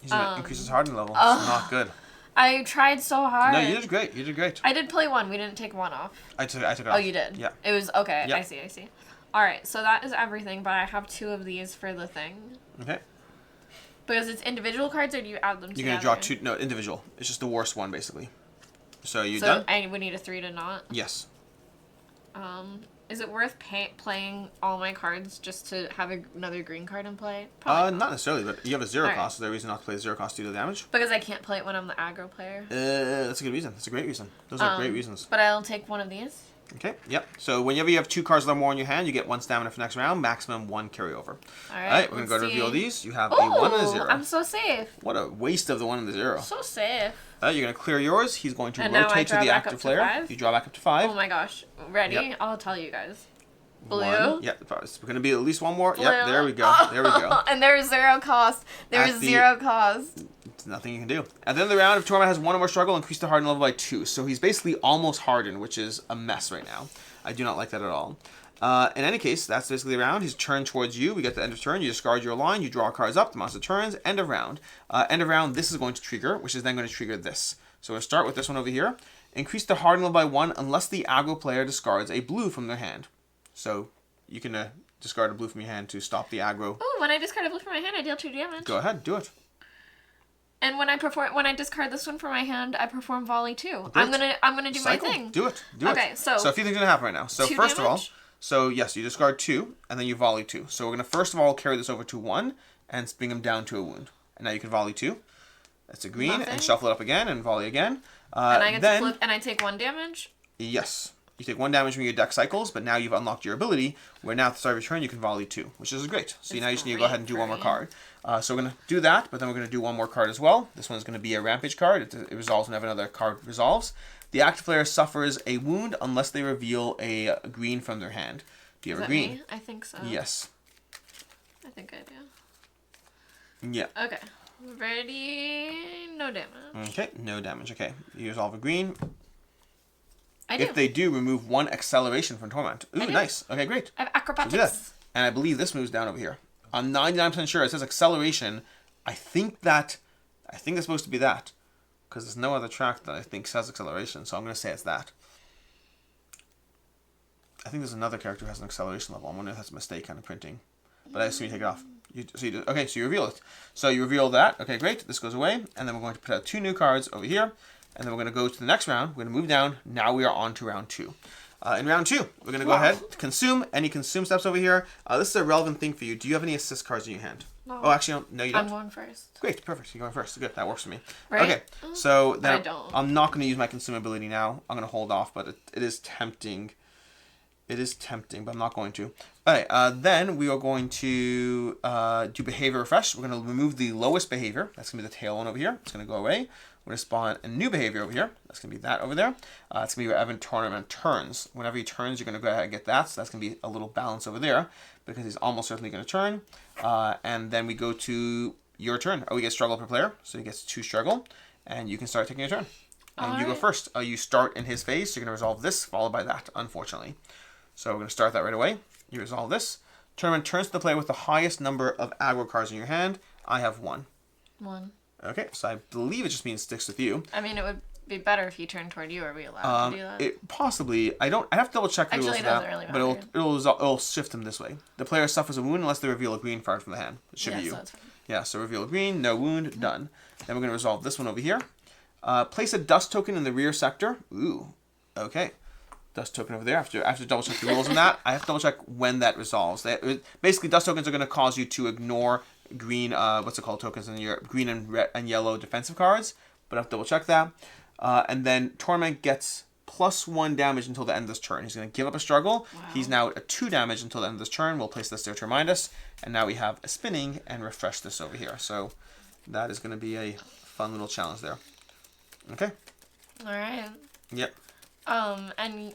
He's going to increase his hardening level. It's not good. I tried so hard. No, you did great. You did great. I did play 1. We didn't take 1 off. I took it off. Oh, you did? Yeah. It was... Okay, Yep. I see. Alright, so that is everything, but I have 2 of these for the thing. Okay. Because it's individual cards, or do you add them together? You're going to draw 2... No, individual. It's just the worst one, basically. So, you So done? I would need a 3 to not? Yes. Is it worth playing all my cards just to have another green card in play? Probably Not necessarily, but you have a 0 Alright. cost, so there's a reason not to play 0 cost due to the damage. Because I can't play it when I'm the aggro player. That's a good reason. That's a great reason. Those are great reasons. But I'll take one of these. Okay, yep. So whenever you have 2 cards or more in your hand, you get 1 stamina for next round, maximum 1 carryover. Alright, We're going to go to reveal these. You have a Ooh, 1 and a 0. I'm so safe. What a waste of the 1 and the 0. So safe. You're going to clear yours. He's going to And now I rotate to draw the back active up to player. 5? You draw back up to 5. Oh my gosh. Ready? Yep. I'll tell you guys. Blue. 1. Yep, it's going to be at least 1 more. Blue. Yep, there we go. There we go. And there's 0 cost. There's At the- 0 cost. There's nothing you can do. At the end of the round, if Toramat has 1 or more struggle, increase the harden level by 2. So he's basically almost hardened, which is a mess right now. I do not like that at all. In any case, that's basically the round. He's turned towards you. We get the end of turn. You discard your line. You draw cards up. The monster turns. End of round. End of round, this is going to trigger, which is then going to trigger this. So we'll start with this one over here. Increase the harden level by 1 unless the aggro player discards a blue from their hand. So you can discard a blue from your hand to stop the aggro. Oh, when I discard a blue from my hand, I deal 2 damage. Go ahead, do it. And when I discard this one from my hand, I perform volley 2. Great. I'm gonna do Cycle. my thing. Do it. Do it. Okay, so a few things are gonna happen right now. So 2 first of all, damage? so yes, you discard 2, and then you volley 2. So we're gonna first of all carry this over to 1 and bring him down to a wound. And now you can volley 2. That's a green, Nothing. and shuffle it up again and volley again. and I get then, to flip, and I take 1 damage. Yes. You take 1 damage when your deck cycles, but now you've unlocked your ability, where now at the start of your turn you can volley 2, which is great. So now you just need to go ahead and do 1 more card. So we're going to do that, but then we're going to do 1 more card as well. This one's going to be a Rampage card. It resolves whenever another card resolves. The active player suffers a wound unless they reveal a green from their hand. Do you have a green? Me? I think so. Yes. I think I do. Yeah. Okay. Ready? No damage. Okay, no damage. Okay, you resolve a green. I do. If they do, remove 1 acceleration from Torment. Ooh, I do. nice. Okay, great. I have So do that. acrobatics. And I believe this moves down over here. I'm 99% sure it says acceleration. I think that's supposed to be that. Because there's no other track that I think says acceleration, so I'm going to say it's that. I think there's another character who has an acceleration level. I'm wondering if that's a mistake kind of printing. But I assume you take it off. Okay, so you reveal it. So you reveal that. Okay, great. This goes away. And then we're going to put out 2 new cards over here. And then we're going to go to the next round. We're going to move down. Now we are on to round 2. In round 2, we're going to go ahead, consume any consume steps over here. This is a relevant thing for you. Do you have any assist cards in your hand? No. Oh, actually, no, you don't. I'm going first. Great, perfect. You're going first. Good, that works for me. Right? Okay, so then I don't. I'm not going to use my consume ability now. I'm going to hold off, but it is tempting. It is tempting, but I'm not going to. Alright, then we are going to do behavior refresh. We're going to remove the lowest behavior. That's going to be the tail one over here. It's going to go away. We're going to spawn a new behavior over here. That's going to be that over there. It's going to be where Evan Tournament turns. Whenever he turns, you're going to go ahead and get that. So that's going to be a little balance over there because he's almost certainly going to turn. And then we go to your turn. We get struggle per player. So he gets 2 struggle. And you can start taking your turn. And you go first. You start in his phase. So you're going to resolve this, followed by that, unfortunately. So we're going to start that right away. You resolve this. Tournament turns to the player with the highest number of aggro cards in your hand. I have 1. 1. Okay, so I believe it just means sticks with you. I mean, it would be better if he turned toward you. Are we allowed to do that? It possibly. I have to double check the rules Actually, for it that. doesn't really But matter. it'll shift him this way. The player suffers a wound unless they reveal a green card from the hand. It should be you. So it's fine. Yeah, so reveal a green, no wound, done. Then we're going to resolve this one over here. Place a dust token in the rear sector. Ooh, okay. Dust token over there. After double check the rules on that, I have to double check when that resolves. Basically, dust tokens are going to cause you to ignore green, tokens in your green and red and yellow defensive cards. But I have to double check that. And then Torment gets +1 damage until the end of this turn. He's going to give up a struggle. Wow. He's now at 2 damage until the end of this turn. We'll place this there to remind us. And now we have a spinning and refresh this over here. So that is going to be a fun little challenge there. Okay. All right. Yep. And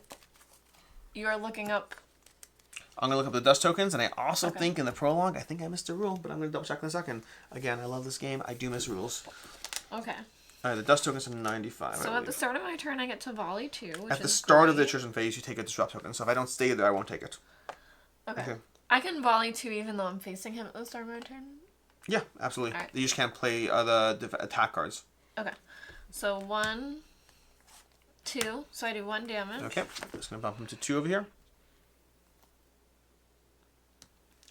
you're looking up. I'm going to look up the dust tokens, and I also think in the prologue, I think I missed a rule, but I'm going to double check in a second. Again, I love this game. I do miss rules. Okay. All right, the dust tokens are 95. So at the start of my turn, I get to volley 2, which at the is start great. of the attrition phase, you take a disrupt token. So if I don't stay there, I won't take it. Okay. I can volley 2 even though I'm facing him at the start of my turn? Yeah, absolutely. All right. You just can't play the attack cards. Okay. So 1, 2. So I do 1 damage. Okay. Just going to bump him to 2 over here.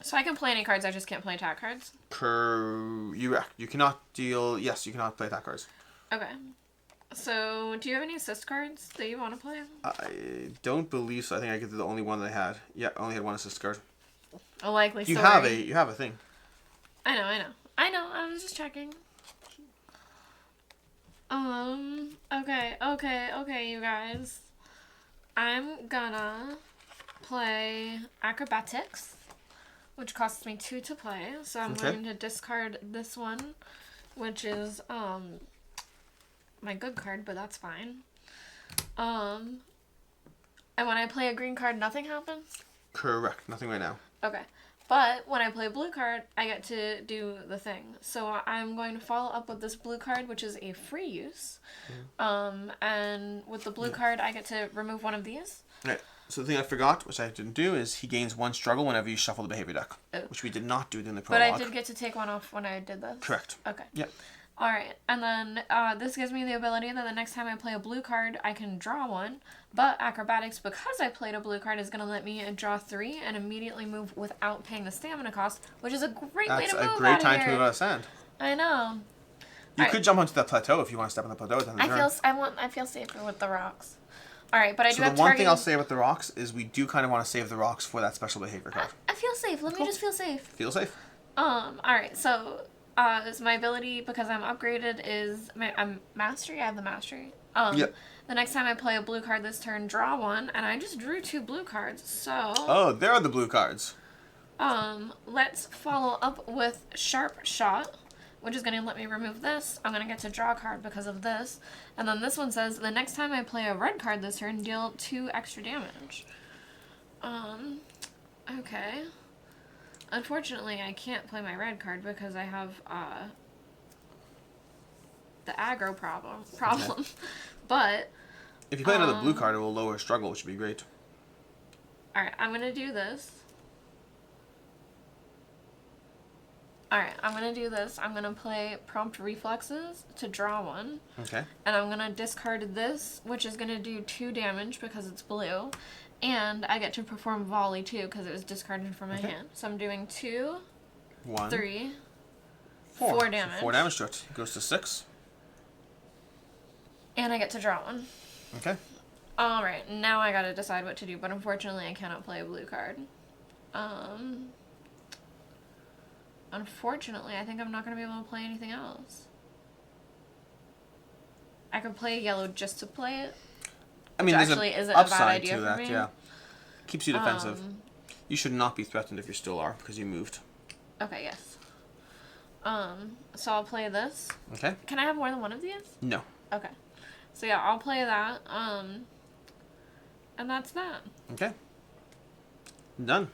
So I can play any cards, I just can't play attack cards? You cannot deal... Yes, you cannot play attack cards. Okay. So, do you have any assist cards that you want to play? I don't believe so. I think I get the only one that I had. Yeah, I only had 1 assist card. A likely story. You have a thing. I know. I was just checking. Okay, you guys. I'm gonna play acrobatics, which costs me 2 to play. So I'm going to discard this one, which is my good card, but that's fine. And when I play a green card, nothing happens? Correct. Nothing right now. Okay. But when I play a blue card, I get to do the thing. So I'm going to follow up with this blue card, which is a free use. And with the blue card, I get to remove one of these. Right. So the thing I forgot, which I didn't do, is he gains 1 struggle whenever you shuffle the behavior deck, which we did not do in the prologue. But I did get to take 1 off when I did this. Correct. Okay. Yep. All right, and then this gives me the ability that the next time I play a blue card, I can draw 1. But acrobatics, because I played a blue card, is going to let me draw 3 and immediately move without paying the stamina cost, which is a great way to move. That's a great time to move out of sand. I know. You could jump onto that plateau if you want to step on the plateau. I feel safer with the rocks. All right, but I do have the one thing I'll say about the rocks is we do kind of want to save the rocks for that special behavior card. I feel safe. Let me just feel safe. Feel safe. All right, so is my ability, because I'm upgraded, is I'm mastery. I have the mastery. Yep. The next time I play a blue card this turn, draw 1, and I just drew 2 blue cards. So. Oh, there are the blue cards. Let's follow up with Sharp Shot, which is going to let me remove this. I'm going to get to draw a card because of this. And then this one says, the next time I play a red card this turn, deal 2 extra damage. Okay. Unfortunately, I can't play my red card because I have, the aggro problem. Okay. But... If you play another blue card, it will lower struggle, which would be great. Alright, I'm going to do this. Alright, I'm going to do this. I'm going to play Prompt Reflexes to draw 1. Okay. And I'm going to discard this, which is going to do 2 damage because it's blue. And I get to perform Volley too because it was discarded from my hand. So I'm doing 2, 1, 3, 4. 4 damage. So 4 damage to it. It goes to 6. And I get to draw 1. Okay. Alright, now I gotta decide what to do, but unfortunately I cannot play a blue card. Unfortunately, I think I'm not gonna be able to play anything else. I could play yellow just to play it. I mean, there's actually isn't an a bad upside idea to for that, me. yeah. Keeps you defensive. You should not be threatened if you still are, because you moved. Okay, yes. So I'll play this. Okay. Can I have more than one of these? No. Okay. So yeah, I'll play that. And that's that. Okay. Done.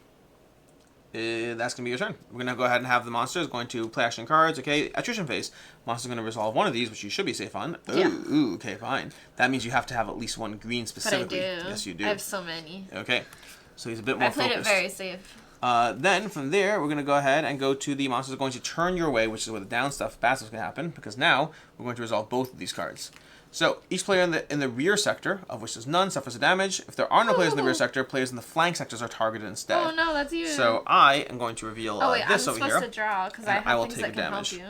That's going to be your turn. We're going to go ahead and have the monsters going to play action cards. Okay, attrition phase. Monster's going to resolve one of these, which you should be safe on. Ooh, yeah. Ooh, okay, fine. That means you have to have at least 1 green specifically. But I do. Yes, you do. I have so many. Okay. So he's a bit more focused. I played it very safe. Then, from there, we're going to go ahead and go to the monsters are going to turn your way, which is where the down stuff, bad stuff's going to happen, because now we're going to resolve both of these cards. So, each player in the rear sector, of which there's none, suffers a damage. If there are no players in the rear sector, players in the flank sectors are targeted instead. Oh no, that's you. So, I am going to reveal this over here. I'm supposed to draw, because I have things that can help you.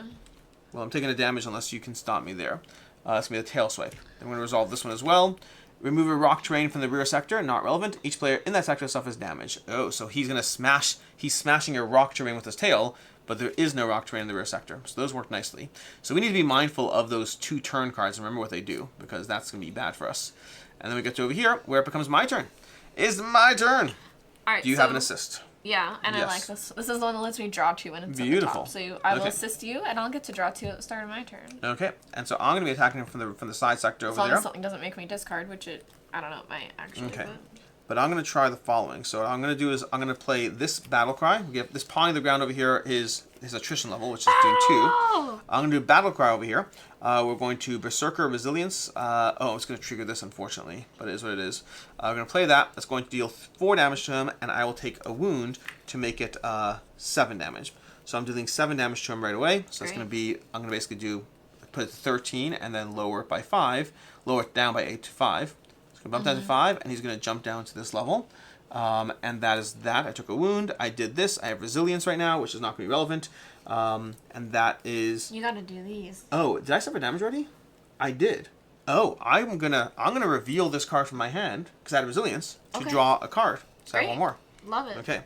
Well, I'm taking a damage unless you can stop me there. It's going to be a tail swipe. I'm going to resolve this one as well. Remove a rock terrain from the rear sector, not relevant. Each player in that sector suffers damage. Oh, so he's going to smash, he's smashing a rock terrain with his tail, but there is no rock terrain in the rear sector. So those work nicely. So we need to be mindful of those 2 turn cards and remember what they do, because that's going to be bad for us. And then we get to over here, where it becomes my turn. It's my turn. All right. Do you have an assist? Yeah, and I Yes. like this. This is the one that lets me draw 2 and it's Beautiful. at the top. So I will Okay. assist you, and I'll get to draw 2 at the start of my turn. Okay, and so I'm going to be attacking him from the side sector As over long there. as something doesn't make me discard, which I don't know, it might actually. Okay. But I'm going to try the following. So what I'm going to do is I'm going to play this battle cry. We have this pawing the ground over here is his attrition level, which is doing 2. Oh! I'm going to do battle cry over here. We're going to Berserker Resilience. It's going to trigger this, unfortunately, but it is what it is. We're going to play that. That's going to deal 4 damage to him, and I will take a wound to make it 7 damage. So I'm dealing 7 damage to him right away. So that's going to be, I'm going to basically put it to 13 and then lower it by 5. Lower it down by 8 to 5. So bump down to 5, and he's going to jump down to this level. And that is that. I took a wound. I did this. I have resilience right now, which is not going to be relevant. And that is... You gotta do these. Oh, did I suffer damage already? I did. Oh, I'm gonna reveal this card from my hand, because I had resilience, to draw a card. So I have one more. Love it. Okay.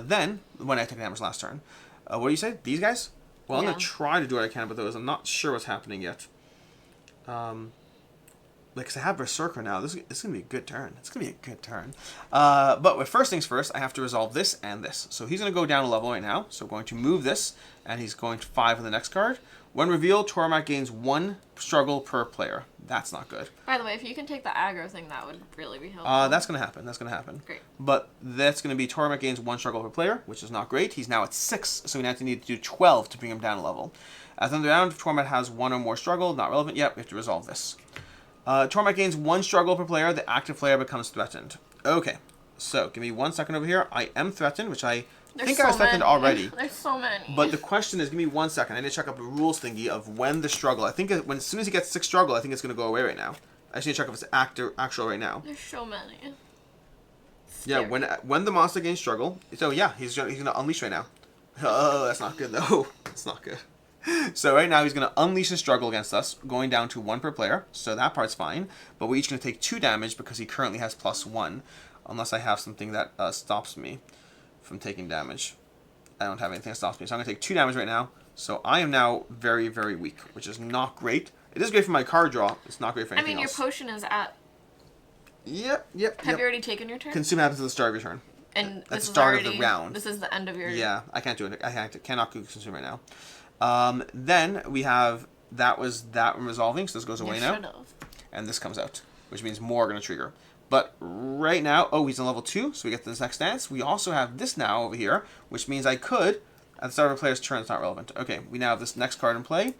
Then, when I took damage last turn. What do you say? These guys? Well, I'm going to try to do what I can with those. I'm not sure what's happening yet. Because I have Berserker now. This is going to be a good turn. It's going to be a good turn. But with first things first, I have to resolve this and this. So he's going to go down a level right now. So we're going to move this, and he's going to 5 on the next card. When revealed, Toramat gains 1 struggle per player. That's not good. By the way, if you can take the aggro thing, that would really be helpful. That's going to happen. That's going to happen. Great. But that's going to be Toramat gains 1 struggle per player, which is not great. He's now at 6, so we now need to do 12 to bring him down a level. At the end of the round, if Toramat has 1 or more struggle, not relevant yet, we have to resolve this. Toramat gains 1 struggle per player. The active player becomes threatened. Okay, so give me 1 second over here. I am threatened, which I think I was threatened already. There's so many. But the question is, give me 1 second. I need to check up the rules thingy of when the struggle. I think as soon as he gets 6 struggle, I think it's going to go away right now. I just need to check if it's actual right now. There's so many. Yeah, when the monster gains struggle. So yeah, he's gonna unleash right now. Oh, that's not good though. That's not good. So right now he's gonna unleash his struggle against us, going down to 1 per player. So that part's fine. But we're each gonna take 2 damage because he currently has +1, unless I have something that stops me from taking damage. I don't have anything that stops me, so I'm gonna take 2 damage right now. So I am now very, very weak, which is not great. It is great for my card draw. It's not great for anything else. Your potion is at... Yep. Have you already taken your turn? Consume happens at the start of your turn. And at the start of the round. This is the end of your... Yeah, I can't do it. I cannot consume right now. Then we have... That was that one resolving, so this goes away now. And this comes out, which means more are going to trigger. But right now... Oh, he's on level 2, so we get this next dance. We also have this now over here, which means I could... At the start of a player's turn, it's not relevant. Okay, we now have this next card in play.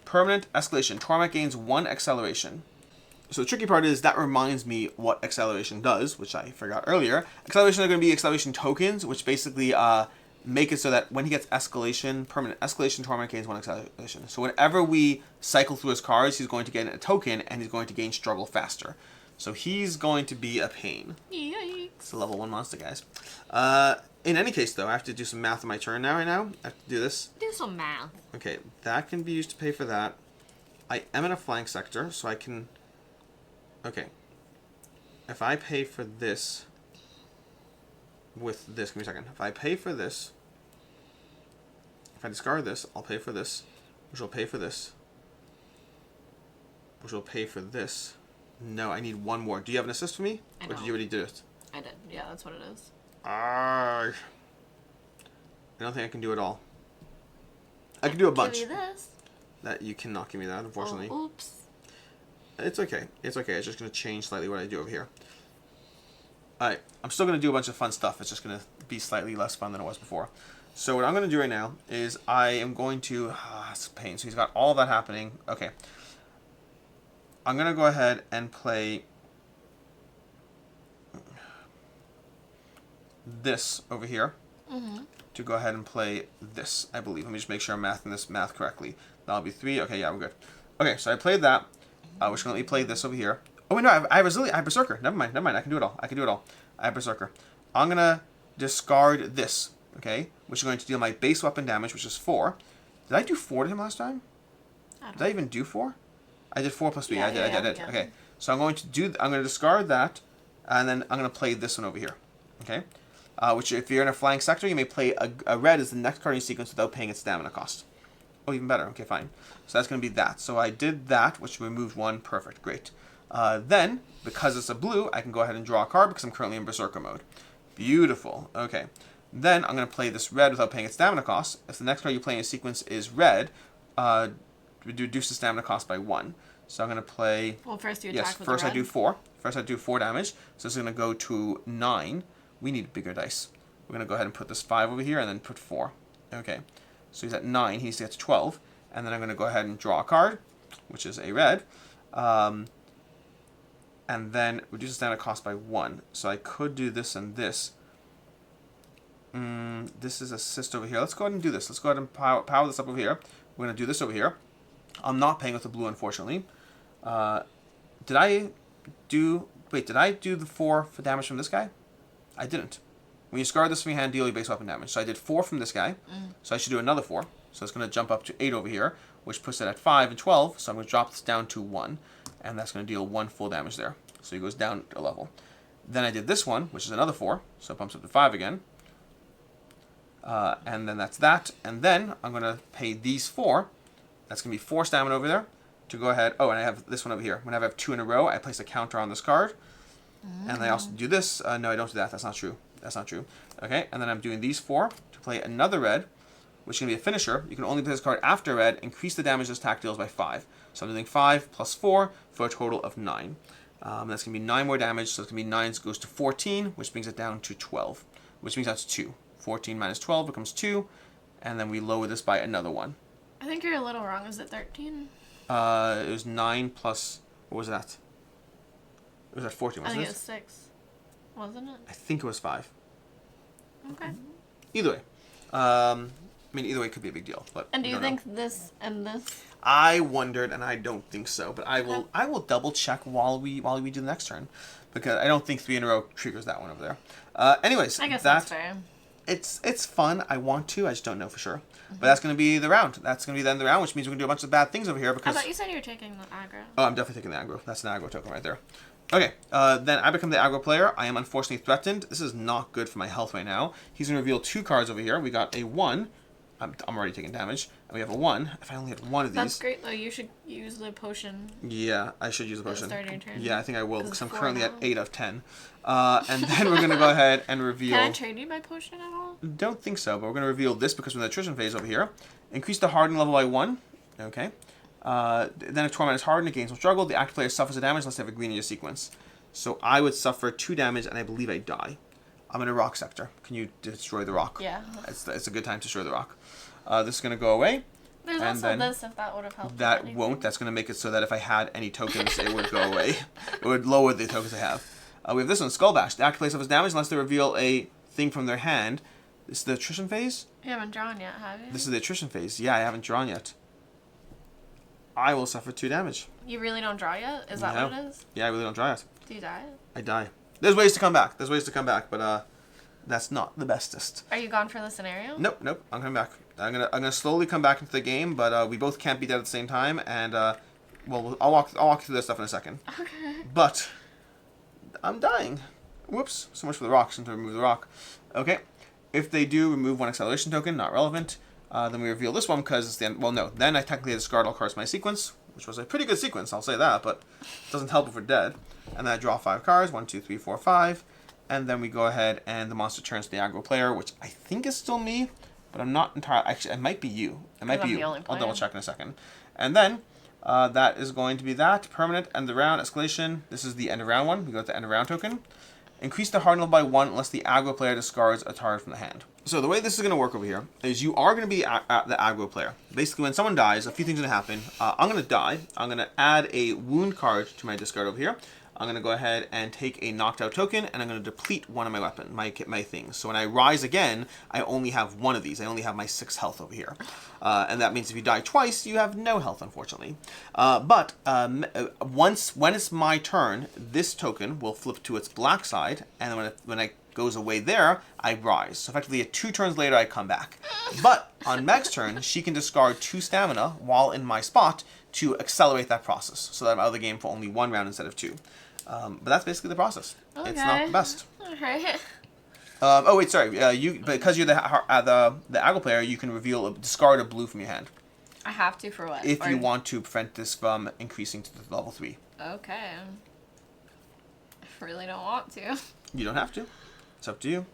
Permanent Escalation. Toramat gains 1 acceleration. So the tricky part is that reminds me what acceleration does, which I forgot earlier. Acceleration are going to be acceleration tokens, which basically make it so that when he gets escalation, permanent escalation, Toramat gains 1 acceleration. So whenever we cycle through his cards, he's going to get a token, and he's going to gain struggle faster. So he's going to be a pain. Yikes. It's a level 1 monster, guys. In any case, though, I have to do some math on my turn now, right now. I have to do this. Do some math. Okay, that can be used to pay for that. I am in a flank sector, so I can... Okay. If I pay for this with this, give me a second. If I pay for this, if I discard this, I'll pay for this, which will pay for this, which will pay for this. No, I need 1 more. Do you have an assist for me? I Or don't. did you already do it? I did. Yeah, that's what it is. I don't think I can do it all. I can do a bunch. Give me this. That you cannot give me that, unfortunately. Oh, oops. It's okay. It's okay. It's just going to change slightly what I do over here. Alright. I'm still going to do a bunch of fun stuff. It's just going to be slightly less fun than it was before. So what I'm going to do right now is I am going to... it's a pain. So he's got all of that happening. Okay. I'm going to go ahead and play... this over here. To go ahead and play this, I believe. Let me just make sure I'm mathing this math correctly. That'll be 3. Okay, yeah, we're good. Okay, so I played that. Which can let me play this over here. Oh, wait, no, I have Berserker. Never mind. I can do it all. I have Berserker. I'm going to discard this, okay? Which is going to deal my base weapon damage, which is 4. Did I do 4 to him last time? Did I even do 4? I did 4 plus 3. Yeah, I did. Okay, so I'm going to discard that, and then I'm going to play this one over here, okay? Which, if you're in a flying sector, you may play a red as the next card in your sequence without paying its stamina cost. Oh, even better. Okay, fine. So that's going to be that. So I did that, which removed 1. Perfect. Great. Then, because it's a blue, I can go ahead and draw a card because I'm currently in Berserker mode. Beautiful. Okay. Then I'm going to play this red without paying its stamina cost. If the next card you play in a sequence is red, reduce the stamina cost by 1. So I'm going to play... Well, first you attack yes, with first the I red. do 4. First I do 4 damage. So this is going to go to 9. We need bigger dice. We're going to go ahead and put this 5 over here and then put 4. Okay. So he's at 9. He needs to get to 12. And then I'm going to go ahead and draw a card, which is a red. And then reduce the stamina cost by 1. So I could do this and this. This is assist over here. Let's go ahead and do this. Let's go ahead and power this up over here. We're going to do this over here. I'm not paying with the blue, unfortunately. Did I do the 4 for damage from this guy? I didn't. When you scar this from your hand, deal your base weapon damage. So I did 4 from this guy. So I should do another 4. So it's going to jump up to 8 over here, which puts it at 5 and 12. So I'm going to drop this down to 1. And that's going to deal 1 full damage there. So he goes down a level. Then I did this one, which is another 4. So it bumps up to 5 again. And then that's that. And then I'm going to pay these 4. That's going to be 4 stamina over there to go ahead. Oh, and I have this one over here. Whenever I have 2 in a row, I place a counter on this card. And I also do this. No, I don't do that. That's not true. That's not true. Okay, and then I'm doing these 4 to play another red, which is going to be a finisher. You can only play this card after red. Increase the damage this attack deals by 5. So I'm doing 5 plus 4 for a total of 9. That's going to be 9 more damage. So it's going to be 9 goes to 14, which brings it down to 12, which means that's 2. 14 minus 12 becomes 2, and then we lower this by another 1. I think you're a little wrong. Is it 13? It was 9 plus... What was that? It was at 14, wasn't it? I think it was 6. Wasn't it? I think it was 5. Okay. Either way. I mean, either way could be a big deal. But And do you think this and this? I wondered, and I don't think so. But I will double check while we do the next turn, because I don't think 3 in a row triggers that one over there. Anyways, I guess that's fair. It's fun. I want to. I just don't know for sure. But that's going to be the round. That's going to be the end of the round, which means we're going to do a bunch of bad things over here. Because I thought you said you were taking the aggro. Oh, I'm definitely taking the aggro. That's an aggro token right there. Okay, then I become the aggro player. I am unfortunately threatened. This is not good for my health right now. He's going to reveal 2 cards over here. We got a 1. I'm already taking damage. And we have a 1. If I only had 1 of these. That's great, though. You should use the potion. Yeah, I should use the potion. At the start of your turn. Yeah, I think I will, because I'm currently now. at 8 of 10. And then we're going to go ahead and reveal... Can I trade you my potion at all? Don't think so, but we're going to reveal this because we're in the attrition phase over here. Increase the harden level by 1. Okay. Then if Toramat is hardened, it gains some struggle. The active player suffers a damage unless they have a green in your sequence. So I would suffer 2 damage, and I believe I die. I'm in a rock sector. Can you destroy the rock? Yeah. It's a good time to destroy the rock. This is going to go away. There's and also this, if that would have helped. That won't. That's going to make it so that if I had any tokens, it would go away. It would lower the tokens I have. We have this one, Skull Bash. The active player suffers damage unless they reveal a thing from their hand. This is the attrition phase? You haven't drawn yet, have you? This is the attrition phase. Yeah, I haven't drawn yet. I will suffer 2 damage. You really don't draw yet? Is that what it is? Yeah, I really don't draw yet. Do you die? I die. There's ways to come back. But that's not the bestest. Are you gone for the scenario? Nope. I'm coming back. I'm gonna slowly come back into the game, but we both can't be dead at the same time. And well, I'll walk through this stuff in a second. Okay. But I'm dying. Whoops. So much for the rocks and to remove the rock. Okay. If they do remove 1 acceleration token, not relevant. Then we reveal this one because it's the end. Well, no. Then I technically discard all cards from my sequence, which was a pretty good sequence, I'll say that, but it doesn't help if we're dead. And then I draw 5 cards. 1, 2, 3, 4, 5. And then we go ahead and the monster turns to the aggro player, which I think is still me, but I'm not entirely... Actually, it might be you. It might be you. I'll double check in a second. And then that is going to be that. Permanent, end of round, escalation. This is the end of round one. We go to the end of round token. Increase the harden level by 1 unless the aggro player discards a target from the hand. So the way this is going to work over here is you are going to be the aggro player. Basically, when someone dies, a few things are going to happen. I'm going to die. I'm going to add a wound card to my discard over here. I'm going to go ahead and take a knocked out token, and I'm going to deplete one of my weapon, my things. So when I rise again, I only have 1 of these. I only have my 6 health over here. And that means if you die twice, you have no health, unfortunately. But when it's my turn, this token will flip to its black side, and when it goes away there, I rise. So effectively, 2 turns later, I come back. But on Meg's turn, she can discard 2 stamina while in my spot to accelerate that process, so that I'm out of the game for only 1 round instead of 2. But that's basically the process. Okay. It's not the best. Alright. Oh wait, sorry. Because you're the aggro player, you can discard a blue from your hand. I have to for what? If you want to prevent this from increasing to the level 3. Okay. I really don't want to. You don't have to. It's up to you.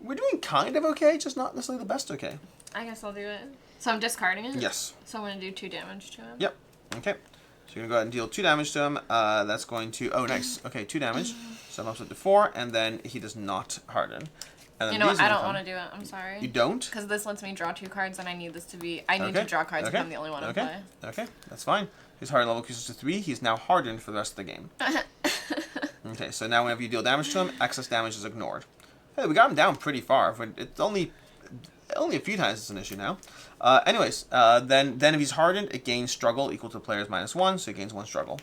We're doing kind of okay, just not necessarily the best okay. I guess I'll do it. So I'm discarding it? Yes. So I'm going to do 2 damage to him? Yep. Okay. So you're going to go ahead and deal 2 damage to him. That's going to... Oh, nice. Okay, 2 damage. So I'm up to 4, and then he does not harden. And then you know what? I don't want to do it. I'm sorry. You don't? Because this lets me draw 2 cards, and I need this to be... I need to draw cards if I'm the only one in play. Okay, that's fine. His hardened level increases to 3. He's now hardened for the rest of the game. Okay, so now whenever you deal damage to him, excess damage is ignored. Hey, we got him down pretty far. It's only a few times it's an issue now. Then if he's hardened, it gains struggle equal to player's -1, so it gains 1 struggle.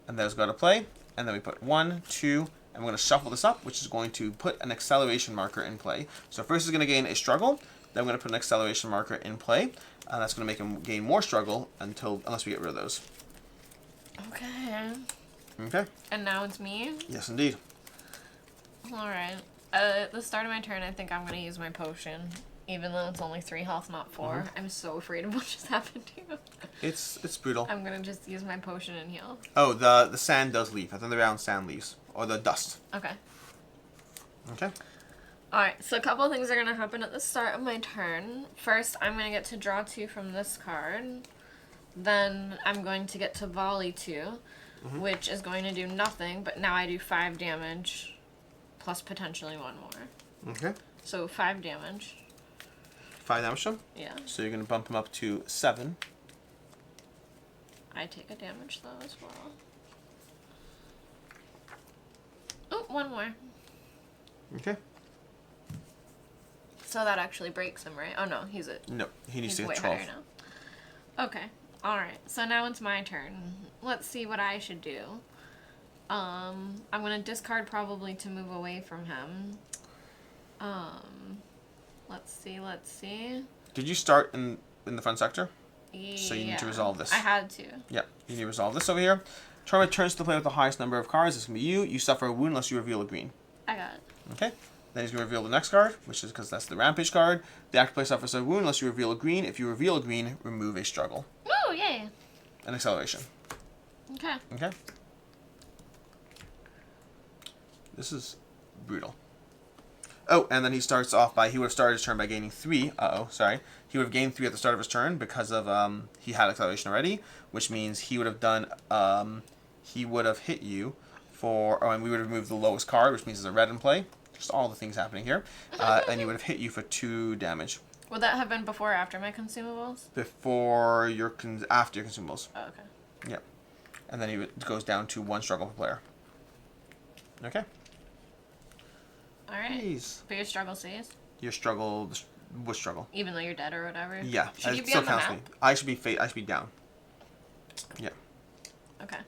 And there's go to play, and then we put 1, 2, and we're going to shuffle this up, which is going to put an acceleration marker in play. So first is going to gain a struggle, then we're going to put an acceleration marker in play, and that's going to make him gain more struggle unless we get rid of those. Okay. Okay. And now it's me? Yes, indeed. Alright. At the start of my turn, I think I'm going to use my potion. Even though it's only 3 health, not 4. I'm so afraid of what just happened to you. It's brutal. I'm going to just use my potion and heal. Oh, the sand does leave. I think the round sand leaves. Or the dust. Okay. Okay. Alright, so a couple of things are going to happen at the start of my turn. First, I'm going to get to draw 2 from this card. Then I'm going to get to volley 2, which is going to do nothing, but now I do 5 damage, plus potentially 1 more. Okay. So 5 damage. 5 damage to him? Yeah. So you're going to bump him up to 7. I take a damage though as well. Oh, 1 more. Okay. So that actually breaks him, right? Oh no, he's at... No, he needs to way get 12. higher now. Okay. Alright, so now it's my turn. Let's see what I should do. I'm going to discard probably to move away from him. Let's see. Did you start in the front sector? Yeah. So you need to resolve this. I had to. Yeah, you need to resolve this over here. Toramat turns to the player with the highest number of cards. This can be you. You suffer a wound unless you reveal a green. I got it. Okay. Then he's going to reveal the next card, which is because that's the Rampage card. The active player suffers a wound unless you reveal a green. If you reveal a green, remove a struggle. Oh, yay. An acceleration. Okay. Okay. This is brutal. Oh, and then he starts off by, he would have started his turn by gaining 3. He would have gained 3 at the start of his turn because of, he had acceleration already, which means he would have done, he would have hit you for, and we would have removed the lowest card, which means there's a red in play. Just all the things happening here. And he would have hit you for 2 damage. Would that have been before or after my consumables? After your consumables. Oh, okay. Yep. And then he goes down to 1 struggle per player. Okay. Alright. Jeez. But your struggle stays? Your struggle, which struggle? Even though you're dead or whatever? Yeah. Should you it be still on the counts map? me. I should be down. Yeah. Okay.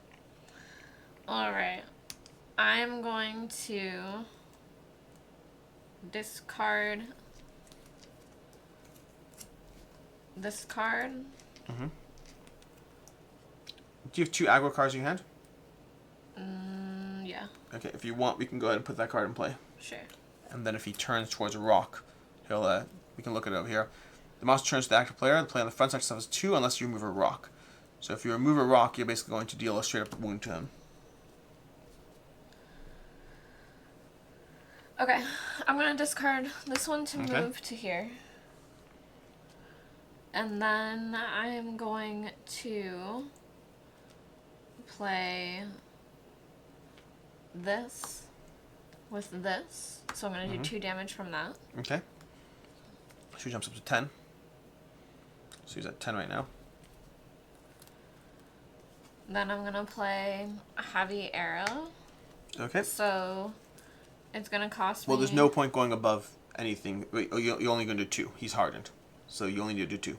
Alright. I'm going to discard this card. Mm-hmm. Do you have 2 aggro cards in your hand? Yeah. Okay, if you want, we can go ahead and put that card in play. Sure. And then if he turns towards a rock, he'll, we can look at it over here. The monster turns to the active player. The player on the front side suffers 2 unless you remove a rock. So if you remove a rock, you're basically going to deal a straight up wound to him. Okay. I'm going to discard this one to Okay. move to here. And then I'm going to play this with this. So I'm going to do 2 damage from that. Okay. So he jumps up to 10. So he's at 10 right now. Then I'm going to play a heavy arrow. Okay. So it's going to cost me... Well, there's no point going above anything. Wait, you're only going to do 2. He's hardened. So you only need to do 2.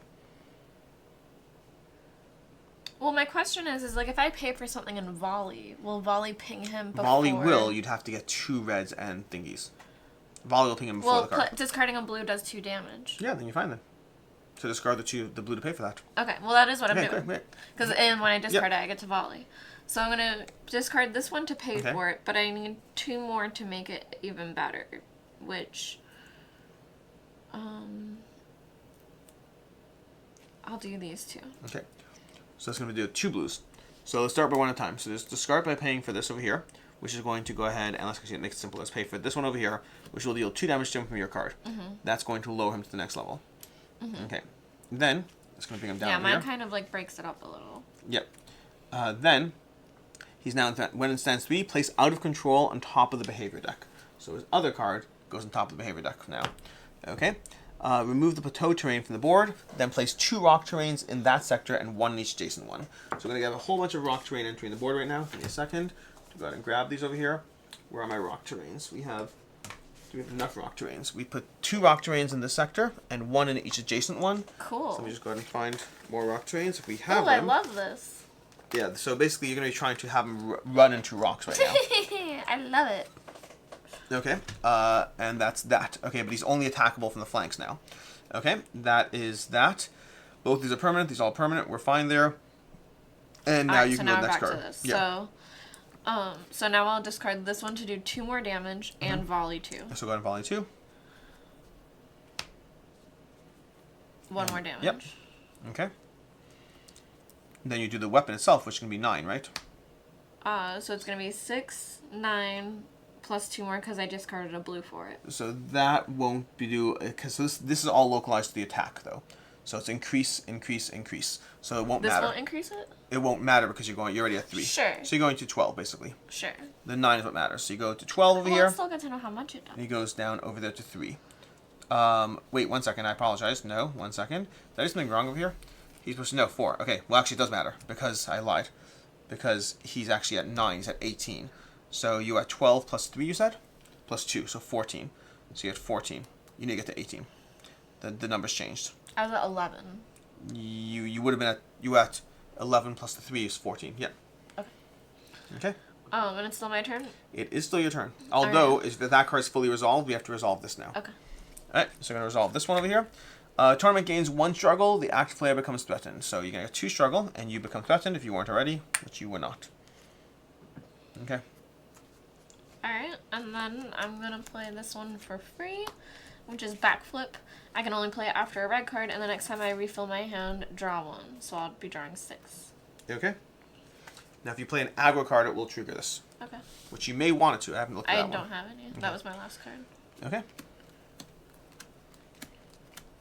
Well, my question is like if I pay for something in volley, will volley ping him before... Volley will. You'd have to get 2 reds and thingies. Volley will ping him before the card. Discarding a blue does 2 damage. Yeah, then you're fine then. So discard the blue to pay for that. Okay, well that is what I'm doing. Great. Because when I discard it, I get to volley. So I'm going to discard this one to pay Okay. for it, but I need 2 more to make it even better, which... I'll do these two. Okay. So that's going to do 2 blues. So let's start by one at a time. So just discard by paying for this over here, which is going to go ahead and let's actually make it simple. Let's pay for this one over here, which will deal 2 damage to him from your card. That's going to lower him to the next level. Okay. Then it's going to bring him down. Yeah, over mine here. kind of like breaks it up a little. Yep. Then he's now when it stands 3, place out of control on top of the behavior deck. So his other card goes on top of the behavior deck now. Okay. Remove the plateau terrain from the board, then place 2 rock terrains in that sector and 1 in each adjacent one. So we're going to have a whole bunch of rock terrain entering the board right now. Give me a second to go ahead and grab these over here. Where are my rock terrains? Do we have enough rock terrains? We put 2 rock terrains in this sector and 1 in each adjacent one. Cool. So let me just go ahead and find more rock terrains if we have I them. love this. Yeah, so basically you're going to be trying to have them run into rocks right now. I love it. Okay, and that's that. Okay, but he's only attackable from the flanks now. Okay, that is that. Both these are permanent. These are all permanent. We're fine there. And now you can go to the next card. Yeah. So now I'll discard this one to do 2 more damage and volley 2. So go ahead and volley 2. 1 more damage. Yep. Okay. Then you do the weapon itself, which can be 9, right? So it's going to be 6, 9, plus 2 more because I discarded a blue for it. So that won't be do because this is all localized to the attack though. So it's increase, increase, increase. So it won't matter. This won't increase it? It won't matter because you're already at 3. Sure. So you're going to 12 basically. Sure. The 9 is what matters. So you go to 12 over Well, here. it's still good to know how much it does. And he goes down over there to 3. Wait, 1 second. I apologize. No, 1 second. Did I do something wrong over here? He's supposed to know 4. Okay. Well, actually, it does matter because I lied. Because he's actually at 9. He's at 18. So you at 12 plus 3, you said? Plus 2, so 14. So you had 14. You need to get to 18. The numbers changed. I was at 11. You would have been at 11 plus the 3 is 14. Yeah. Okay. Okay. And it's still my turn? It is still your turn. Although, if that card is fully resolved, we have to resolve this now. Okay. Alright, so we're going to resolve this one over here. Tournament gains 1 struggle, the active player becomes threatened. So you're going to get 2 struggle, and you become threatened if you weren't already, which you were not. Okay. Alright, and then I'm going to play this one for free, which is backflip. I can only play it after a red card, and the next time I refill my hand, draw 1. So I'll be drawing 6. Okay. Now if you play an aggro card, it will trigger this. Okay. Which you may want it to. I haven't looked at that one. I don't have any. Okay. That was my last card. Okay.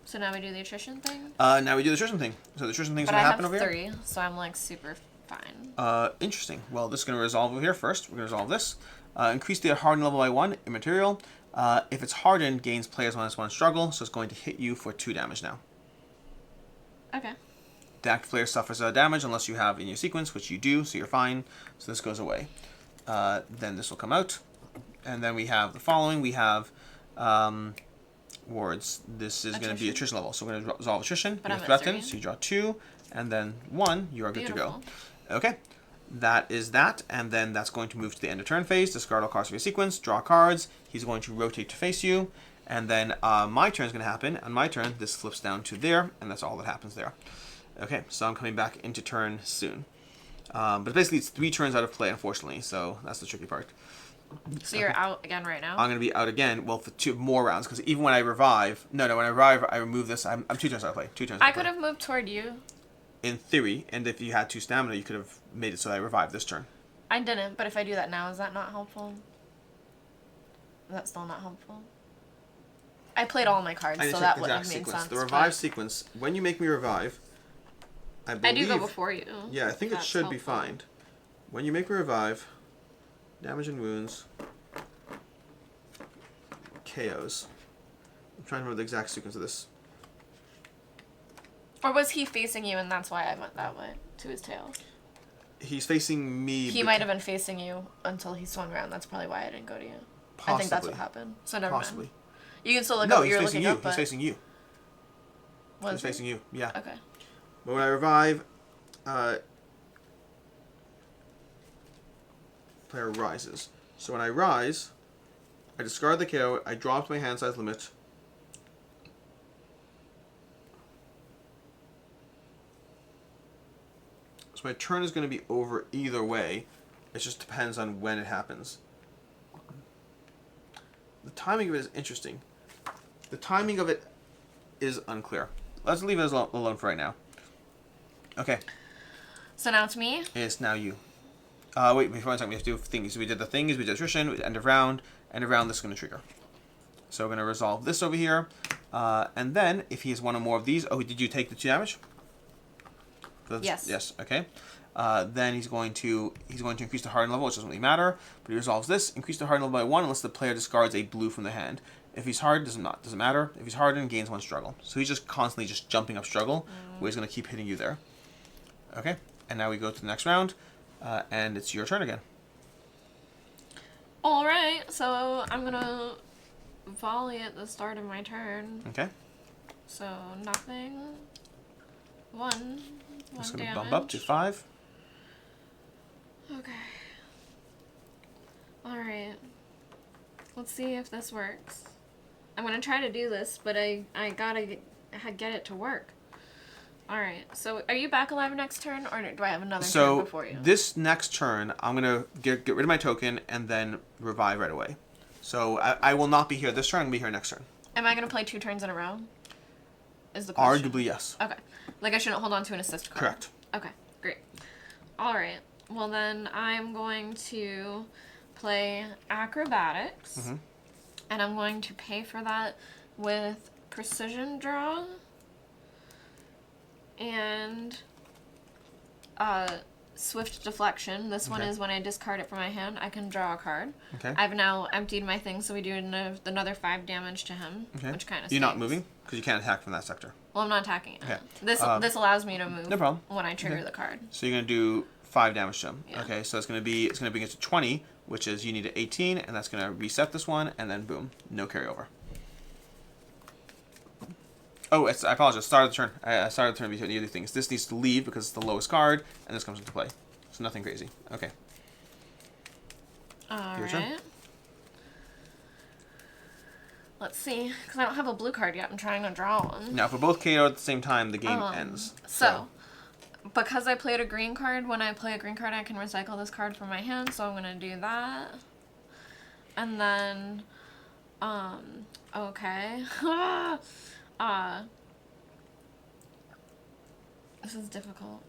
So now we do the attrition thing? Now we do the attrition thing. So the attrition thing's going to happen over here. But I have 3, so I'm like super fine. Interesting. Well, this is going to resolve over here first. We're going to resolve this. Increase the harden level by 1, immaterial. If it's hardened, gains players -1 struggle, so it's going to hit you for 2 damage now. Okay. The active player suffers damage unless you have in your sequence, which you do, so you're fine. So this goes away. Then this will come out. And then we have the following. We have wards. This is going to be attrition level. So we're going to resolve attrition. But You're I'm threatened, at 3. so you draw 2. And then 1, you are good Beautiful. to go. Okay. That is that, and then that's going to move to the end of turn phase. Discard all cards from your sequence, draw cards. He's going to rotate to face you, and then my turn is going to happen. On my turn, this flips down to there, and that's all that happens there. Okay, so I'm coming back into turn soon. But basically, it's 3 turns out of play, unfortunately, so that's the tricky part. So you're out again right now? I'm going to be out again, well, for 2 more rounds, because even when I revive... No, when I revive, I remove this. I'm 2 turns out of play. 2 turns out I of play. could have moved toward you. In theory, and if you had 2 stamina, you could have made it so that I revive this turn. I didn't, but if I do that now, is that not helpful? Is that still not helpful? I played all my cards, so that wouldn't have made sense. The revive sequence, when you make me revive, I believe... I do go before you. Yeah, I think it should be fine. When you make me revive, damage and wounds, KOs. I'm trying to remember the exact sequence of this. Or was he facing you and that's why I went that way, to his tail? He's facing me. He might have been facing you until he swung around. That's probably why I didn't go to you. Possibly. I think that's what happened. So never Possibly. mind. You can still look no, up what he's you're facing looking you. up, but... He's facing you. Was He's facing you, yeah. Okay. But when I revive, player rises. So when I rise, I discard the KO, I draw up to my hand size limit. So my turn is going to be over either way. It just depends on when it happens. The timing of it is interesting. The timing of it is unclear. Let's leave it alone for right now. Okay. So now it's me. It's now you. Wait, before one second, we have to do things. We did the things, we did attrition, we did end of round. End of round, this is going to trigger. So we're going to resolve this over here. And then, if he has one or more of these... Oh, did you take the 2 damage? Yes. Yes, okay. Then he's going to increase the harden level, which doesn't really matter. But he resolves this. Increase the harden level by 1 unless the player discards a blue from the hand. If he's hard, doesn't matter. If he's hardened, gains 1 struggle. So he's just constantly just jumping up struggle, where he's going to keep hitting you there. Okay, and now we go to the next round, and it's your turn again. Alright, so I'm gonna volley at the start of my turn. Okay. So nothing. 1 It's going to damage. bump up to 5. Okay. Alright. Let's see if this works. I'm gonna try to do this, but I gotta get it to work. Alright, so are you back alive next turn, or do I have another turn before you? So, this next turn, I'm going to get rid of my token and then revive right away. So, I will not be here this turn, I'm going to be here next turn. Am I gonna play 2 turns in a row? Is the question. Arguably, yes. Okay. Like I shouldn't hold on to an assist card. Correct. Okay, great. Alright, well then I'm going to play acrobatics. Mm-hmm. And I'm going to pay for that with precision draw and swift deflection. This one is when I discard it from my hand, I can draw a card. Okay. I've now emptied my thing, so we do another 5 damage to him, which kind of You're not moving? Because you can't attack from that sector. Well, I'm not attacking it. Okay. This allows me to move. No problem. When I trigger the card. So you're going to do 5 damage to him. Yeah. Okay, so it's going to bring it to 20, which is you need an 18, and that's going to reset this one, and then boom, no carryover. Oh, I apologize. Start of the turn. I started the turn between the other things. This needs to leave because it's the lowest card, and this comes into play. So nothing crazy. Okay. Your turn. Alright. Let's see, because I don't have a blue card yet. I'm trying to draw one. Now, if we're both KO at the same time, the game ends. So, because I played a green card, when I play a green card, I can recycle this card from my hand, so I'm going to do that. And then, okay. This is difficult.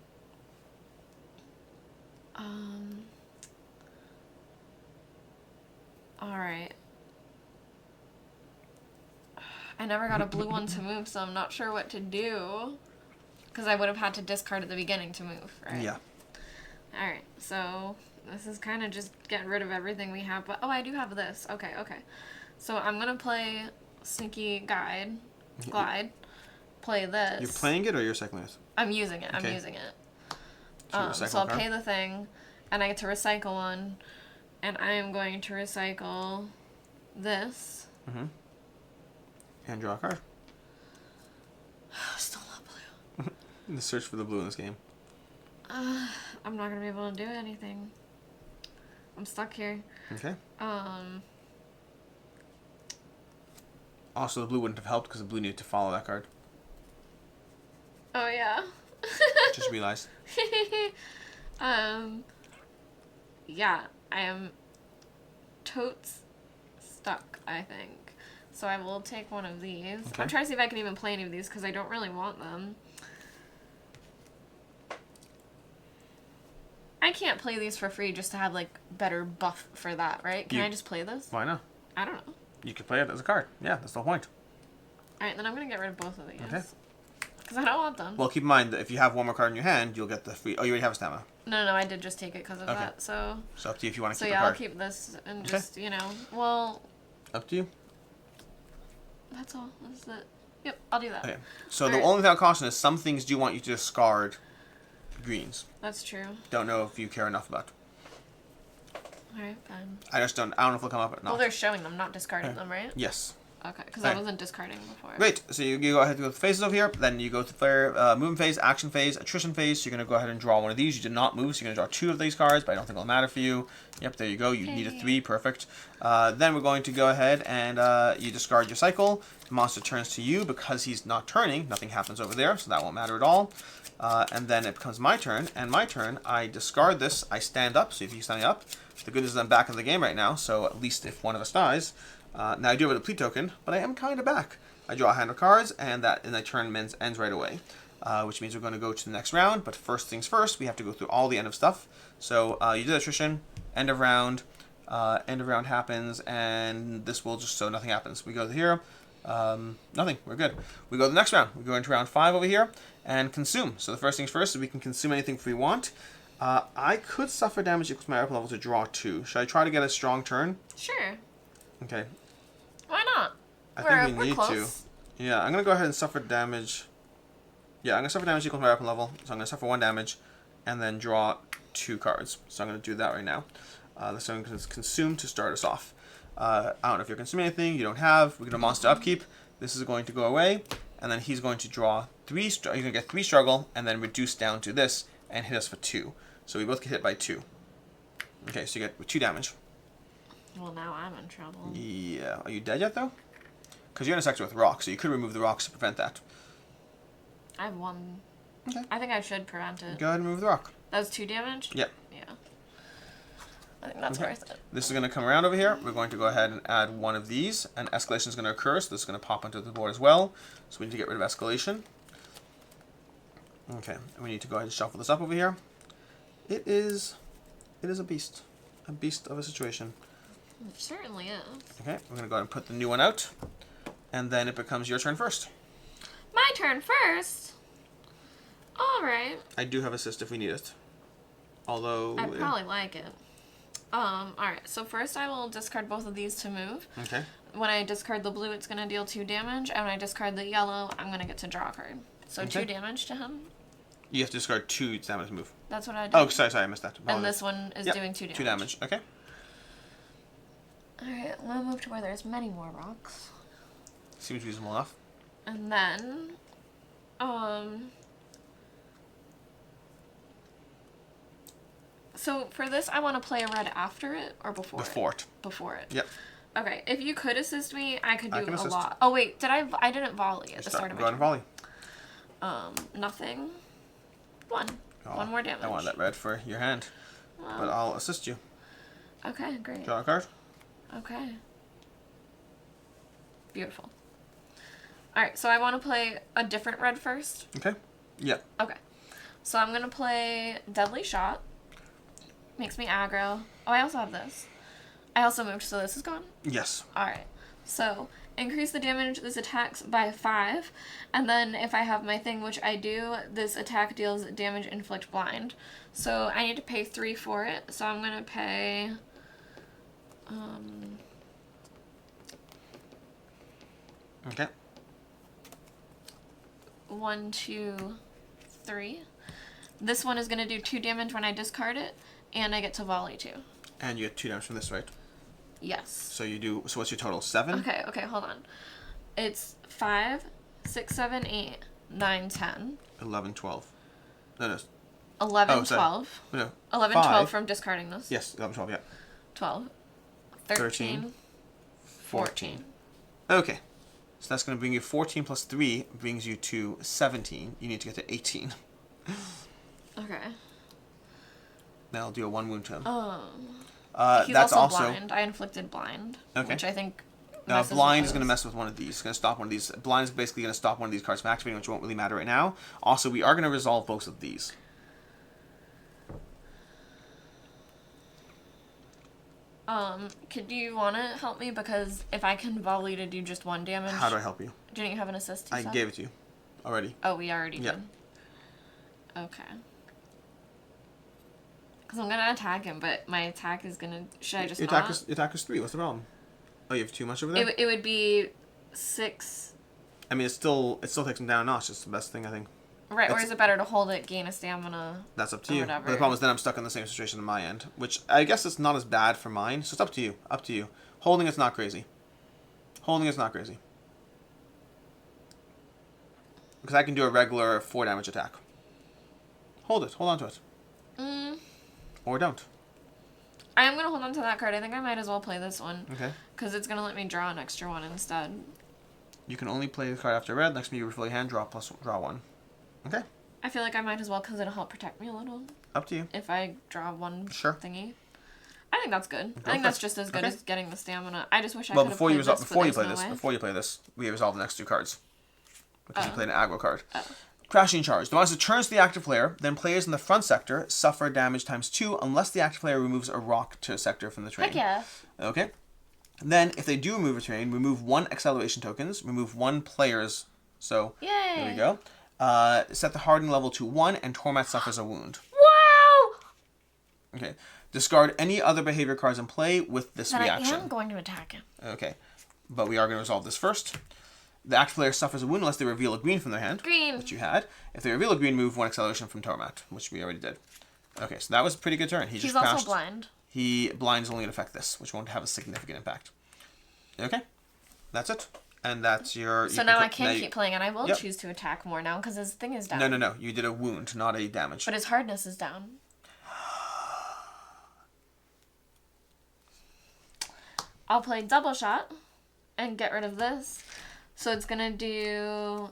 Alright. I never got a blue one to move, so I'm not sure what to do. Because I would have had to discard at the beginning to move, right? Yeah. Alright, so this is kind of just getting rid of everything we have. But, oh, I do have this. Okay, okay. So I'm going to play Sneaky Glide. Play this. You're playing it or you're recycling it? I'm using it. Okay. I'm using it. So I'll pay the thing, and I get to recycle one, and I am going to recycle this. Mm-hmm. And draw a card. Still not blue. The search for the blue in this game. I'm not gonna be able to do anything. I'm stuck here. Okay. Also, the blue wouldn't have helped because the blue needed to follow that card. Oh yeah. Just realized. Yeah, I am totes stuck, I think. So I will take one of these. Okay. I'm trying to see if I can even play any of these because I don't really want them. I can't play these for free just to have, like, better buff for that, right? Can I just play this? Why not? I don't know. You could play it as a card. Yeah, that's the whole point. Alright, then I'm going to get rid of both of these. Okay. Because I don't want them. Well, keep in mind that if you have one more card in your hand, you'll get the free... Oh, you already have a stamina. No, I did just take it because of that, so... So up to you if you want to So keep yeah, the I'll card. keep this and just, you know... Well, Up to you. that's all. That's it. Yep, I'll do that. Okay. So the only thing I'll caution is some things do want you to discard greens. That's true. Don't know if you care enough about. Alright, fine. I don't know if they'll come up or not. Well, they're showing them, not discarding them, right? Yes. Okay, because I wasn't discarding before. Great. So you go ahead and go with the phases over here. Then you go to player movement phase, action phase, attrition phase. So you're going to go ahead and draw one of these. You did not move, so you're going to draw 2 of these cards, but I don't think it'll matter for you. Yep, there you go. You need a 3. Perfect. Then we're going to go ahead and you discard your cycle. The monster turns to you. Because he's not turning, nothing happens over there, so that won't matter at all. And then it becomes my turn. And my turn, I discard this. I stand up. So if you stand up, the good news is I'm back in the game right now, so at least if one of us dies... now I do have a deplete token, but I am kind of back. I draw a hand of cards, and that turn ends right away. which means we're going to go to the next round. But first things first, we have to go through all the end of stuff. So you did attrition, end of round happens, and this will just so nothing happens. We go here, nothing, we're good. We go to the next round. We go into round 5 over here, and consume. So the first things first, we can consume anything if we want. I could suffer damage equals my weapon level to draw 2. Should I try to get a strong turn? Sure. Okay. Why not? I think we need to. Yeah, I'm going to go ahead and suffer damage. Yeah, I'm going to suffer damage equals my weapon level. So I'm going to suffer 1 damage and then draw 2 cards. So I'm going to do that right now. So I'm going to consume to start us off. I don't know if you're consuming anything you don't have. We're going to monster upkeep. This is going to go away. And then he's going to draw 3. He's going to get 3 struggle and then reduce down to this and hit us for 2. So we both get hit by 2. Okay, so you get 2 damage. Well, now I'm in trouble. Yeah. Are you dead yet, though? Because you're in a sector with rocks, so you could remove the rocks to prevent that. I have 1. Okay. I think I should prevent it. Go ahead and remove the rock. That was 2 damage? Yeah. Yeah. I think that's worth it. This is going to come around over here. We're going to go ahead and add 1 of these. And escalation is going to occur, so this is going to pop onto the board as well. So we need to get rid of escalation. Okay. And we need to go ahead and shuffle this up over here. It is a beast. A beast of a situation. It certainly is. Okay. We're going to go ahead and put the new one out. And then it becomes your turn first. My turn first? Alright. I do have assist if we need it. Although... I probably like it. Alright, so first I will discard both of these to move. Okay. When I discard the blue, it's going to deal 2 damage. And when I discard the yellow, I'm going to get to draw a card. So Okay. 2 damage to him. You have to discard 2 damage to move. That's what I did. Oh, sorry, I missed that. And this one is doing 2 damage. 2 damage, okay. Alright, I'm going to move to where there's many more rocks. Seems reasonable enough. And then, so for this, I want to play a red after it or before it? Before it. Yep. Okay, if you could assist me, I could do a assist. lot. Oh wait, I didn't volley at the start of my Go ahead and volley. Nothing. 1. Oh, 1 more damage. I want that red for your hand. Well, But I'll assist you. okay, great. Draw a card. Okay. Beautiful. Alright, so I want to play a different red first. Okay. Yeah. Okay. So I'm going to play Deadly Shot. Makes me aggro. Oh, I also have this. I also moved, so this is gone. Yes. Alright. So, increase the damage this attacks by 5. And then if I have my thing, which I do, this attack deals damage inflict blind. So I need to pay 3 for it. So I'm going to pay... Okay. 1, 2, 3. This one is going to do 2 damage when I discard it, and I get to volley 2. And you get 2 damage from this, right? Yes. So you do. So what's your total? 7? Okay, hold on. It's 5, 6, 7, 8, 9, 10. 11, 12. No. 11, Oh, sorry. 12. No. 11, 5. 12 from discarding this. Yes, 11, 12, yeah. 12. 13. 14. Okay. So that's going to bring you 14 plus 3 brings you to 17. You need to get to 18. Okay. That'll do a 1 wound to him. He's That's also blind. I inflicted blind. Okay. Which I think blind is going to mess with one of these. It's going to stop one of these. Blind is basically going to stop one of these cards from activating, which won't really matter right now. Also, we are going to resolve both of these. Could you want to help me? Because if I can volley to do just 1 damage... How do I help you? Didn't you have an assist? I gave it to you already. Oh, we already Yeah. did? Okay. Because I'm going to attack him, but my attack is going to... Should I just Your not? attack is 3. What's the problem? Oh, you have too much over there? It would be 6... I mean, it still takes him down a notch. It's the best thing, I think. Right, or is it better to hold it, gain a stamina? That's up to or you. whatever? But the problem is then I'm stuck in the same situation on my end, which I guess it's not as bad for mine. So it's up to you. Up to you. Holding it's not crazy. Holding is not crazy. Because I can do a regular 4 damage attack. Hold it. Hold on to it. Or don't. I am going to hold on to that card. I think I might as well play this one. Okay. Because it's going to let me draw an extra one instead. You can only play the card after red. Next to me, you refill your hand, draw 1. Okay. I feel like I might as well because it'll help protect me a little. Up to you. If I draw 1 Sure. thingy. I think that's good. Go I think for that's it. just as good Okay. as getting the stamina. I just wish I Well, could have before you played this, before you but play there's this, no way. before you play this, we resolve the next 2 cards. Because you played an aggro card. Oh. Crashing charge. The monster turns to the active player, then players in the front sector suffer damage times 2 unless the active player removes a rock to a sector from the terrain. Heck yeah. Okay. Then, if they do remove a terrain, remove 1 acceleration tokens, remove 1 player's. So, Yay. there we go. Set the hardening level to 1, and Toramat suffers a wound. Wow! Okay. Discard any other behavior cards in play with this Then reaction. I am going to attack him. Okay. But we are going to resolve this first. The active player suffers a wound unless they reveal a green from their hand. Green. Which you had. If they reveal a green, move 1 acceleration from Toramat, which we already did. Okay, so that was a pretty good turn. He's also blind. He blinds only in effect this, which won't have a significant impact. Okay. That's it. And that's your... So now I can keep playing, and I will choose to attack more now, because his thing is down. No. You did a wound, not a damage. But his hardness is down. I'll play double shot and get rid of this. So it's going to do...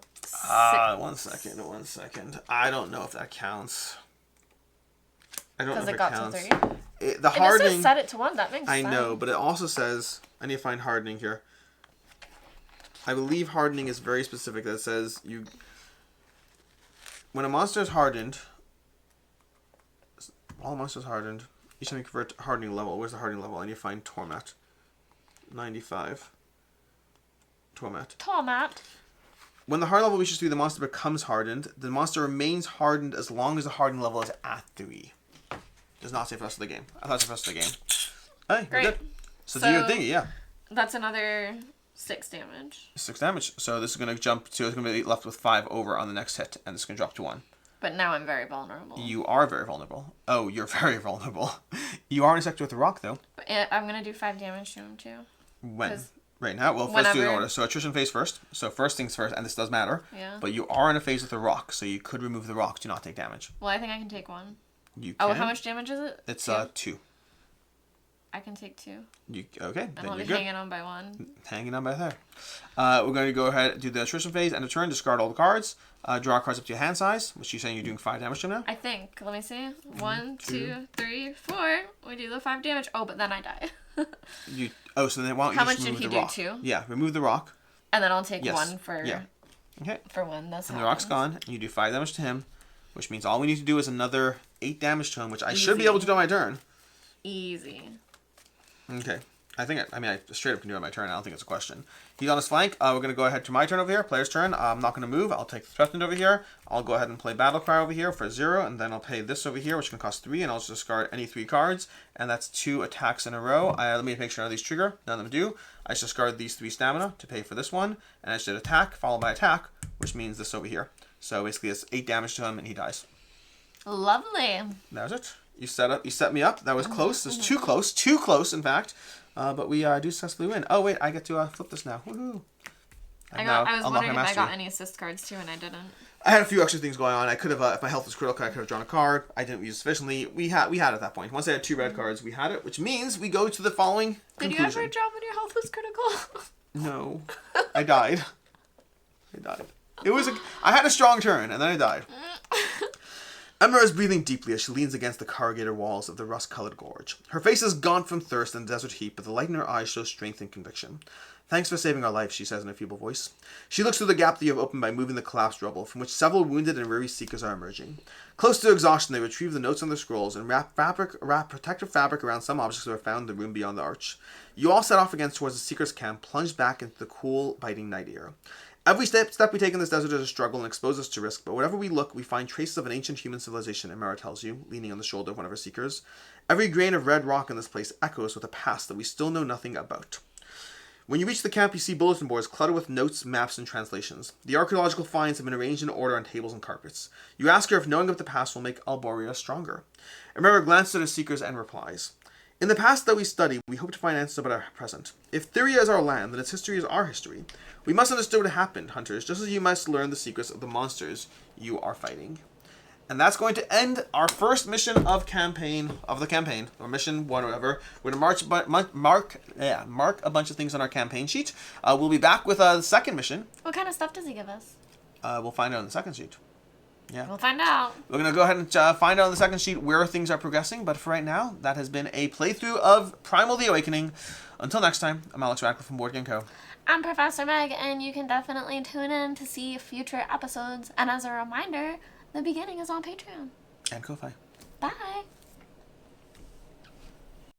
1 second. I don't know if that counts. I don't know if it counts. Because it got to 3. The hardening... It just set it to 1. That makes sense. I know, but it also says... I need to find hardening here. I believe hardening is very specific. That says you... When a monster is hardened... All monsters hardened. Each time you convert hardening level. Where's the hardening level? I need to find Toramat. 95. Toramat. When the hard level reaches 3, the monster becomes hardened. The monster remains hardened as long as the hardening level is at 3. Does not say for the rest of the game. I thought it was for the rest of the game. Hey, great. We're good. So do your thingy, yeah. That's another 6 damage. 6 damage. So this is going to jump to, it's going to be left with 5 over on the next hit, and it's going to drop to 1. But now I'm very vulnerable. You are very vulnerable. Oh, you're very vulnerable. You are in a sector with a rock, though. But I'm going to do 5 damage to him, too. When? Right now? Well, let's do it in order. So attrition phase first. So first things first, and this does matter. Yeah. But you are in a phase with a rock, so you could remove the rock to not take damage. Well, I think I can take 1. You can. Oh, how much damage is it? It's 2. I can take 2. Okay, And then I'll you're be good. hanging on by 1. Hanging on by there. We're going to go ahead and do the attrition phase. End of turn, discard all the cards. Draw cards up to your hand size, which you're saying you're doing 5 damage to now? I think. Let me see. 1, 2, 3, 4. We do the 5 damage. Oh, but then I die. So then why don't you just remove the rock? How much did he do? 2? Yeah, remove the rock. And then I'll take 1 for... Yeah. Okay. For when this happens. And the rock's gone, and you do 5 damage to him, which means all we need to do is another 8 damage to him, which I should be able to do on my turn. Easy. Okay. I straight up can do it on my turn. I don't think it's a question. He's on his flank. We're going to go ahead to my turn over here. Player's turn. I'm not going to move. I'll take the threatened over here. I'll go ahead and play Battle Cry over here for 0, and then I'll play this over here, which can cost 3, and I'll just discard any 3 cards, and that's 2 attacks in a row. Let me make sure none of these trigger. None of them do. I just discard these 3 stamina to pay for this one, and I just did attack, followed by attack, which means this over here. So basically it's 8 damage to him, and he dies. Lovely. That was it. You set me up. That was close. It's too close, in fact. But we do successfully win. Oh wait, I get to flip this now. Woohoo! I was wondering if I got any assist cards too, and I didn't. I had a few extra things going on. I could have, if my health was critical, I could have drawn a card. I didn't use it sufficiently. We had it at that point. Once I had 2 red cards, we had it, which means we go to the following conclusion. Did you ever drop when your health was critical? No, I died. I had a strong turn, and then I died. Emma is breathing deeply as she leans against the corrugated walls of the rust-colored gorge. Her face is gaunt from thirst and desert heat, but the light in her eyes shows strength and conviction. "Thanks for saving our life," she says in a feeble voice. She looks through the gap that you have opened by moving the collapsed rubble, from which several wounded and weary seekers are emerging. Close to exhaustion, they retrieve the notes on their scrolls and wrap protective fabric around some objects that are found in the room beyond the arch. You all set off again towards the seekers' camp, plunged back into the cool, biting night air. Every step we take in this desert is a struggle and exposes us to risk, but wherever we look, we find traces of an ancient human civilization, Emera tells you, leaning on the shoulder of one of her seekers. Every grain of red rock in this place echoes with a past that we still know nothing about. When you reach the camp, you see bulletin boards cluttered with notes, maps, and translations. The archaeological finds have been arranged in order on tables and carpets. You ask her if knowing of the past will make Alboria stronger. Emera glances at her seekers and replies, "In the past that we study, we hope to find answers about our present. If Theria is our land, then its history is our history. We must understand what happened, hunters, just as you must learn the secrets of the monsters you are fighting." And that's going to end our first mission of the campaign, or mission 1 or whatever. We're going to mark a bunch of things on our campaign sheet. We'll be back with the second mission. What kind of stuff does he give us? We'll find out on the second sheet. Yeah. We'll find out. We're going to go ahead and find out on the second sheet where things are progressing, but for right now, that has been a playthrough of Primal the Awakening. Until next time, I'm Alex Radcliffe from Board Game Co. I'm Professor Meg, and you can definitely tune in to see future episodes. And as a reminder, the beginning is on Patreon. And Ko-Fi. Bye.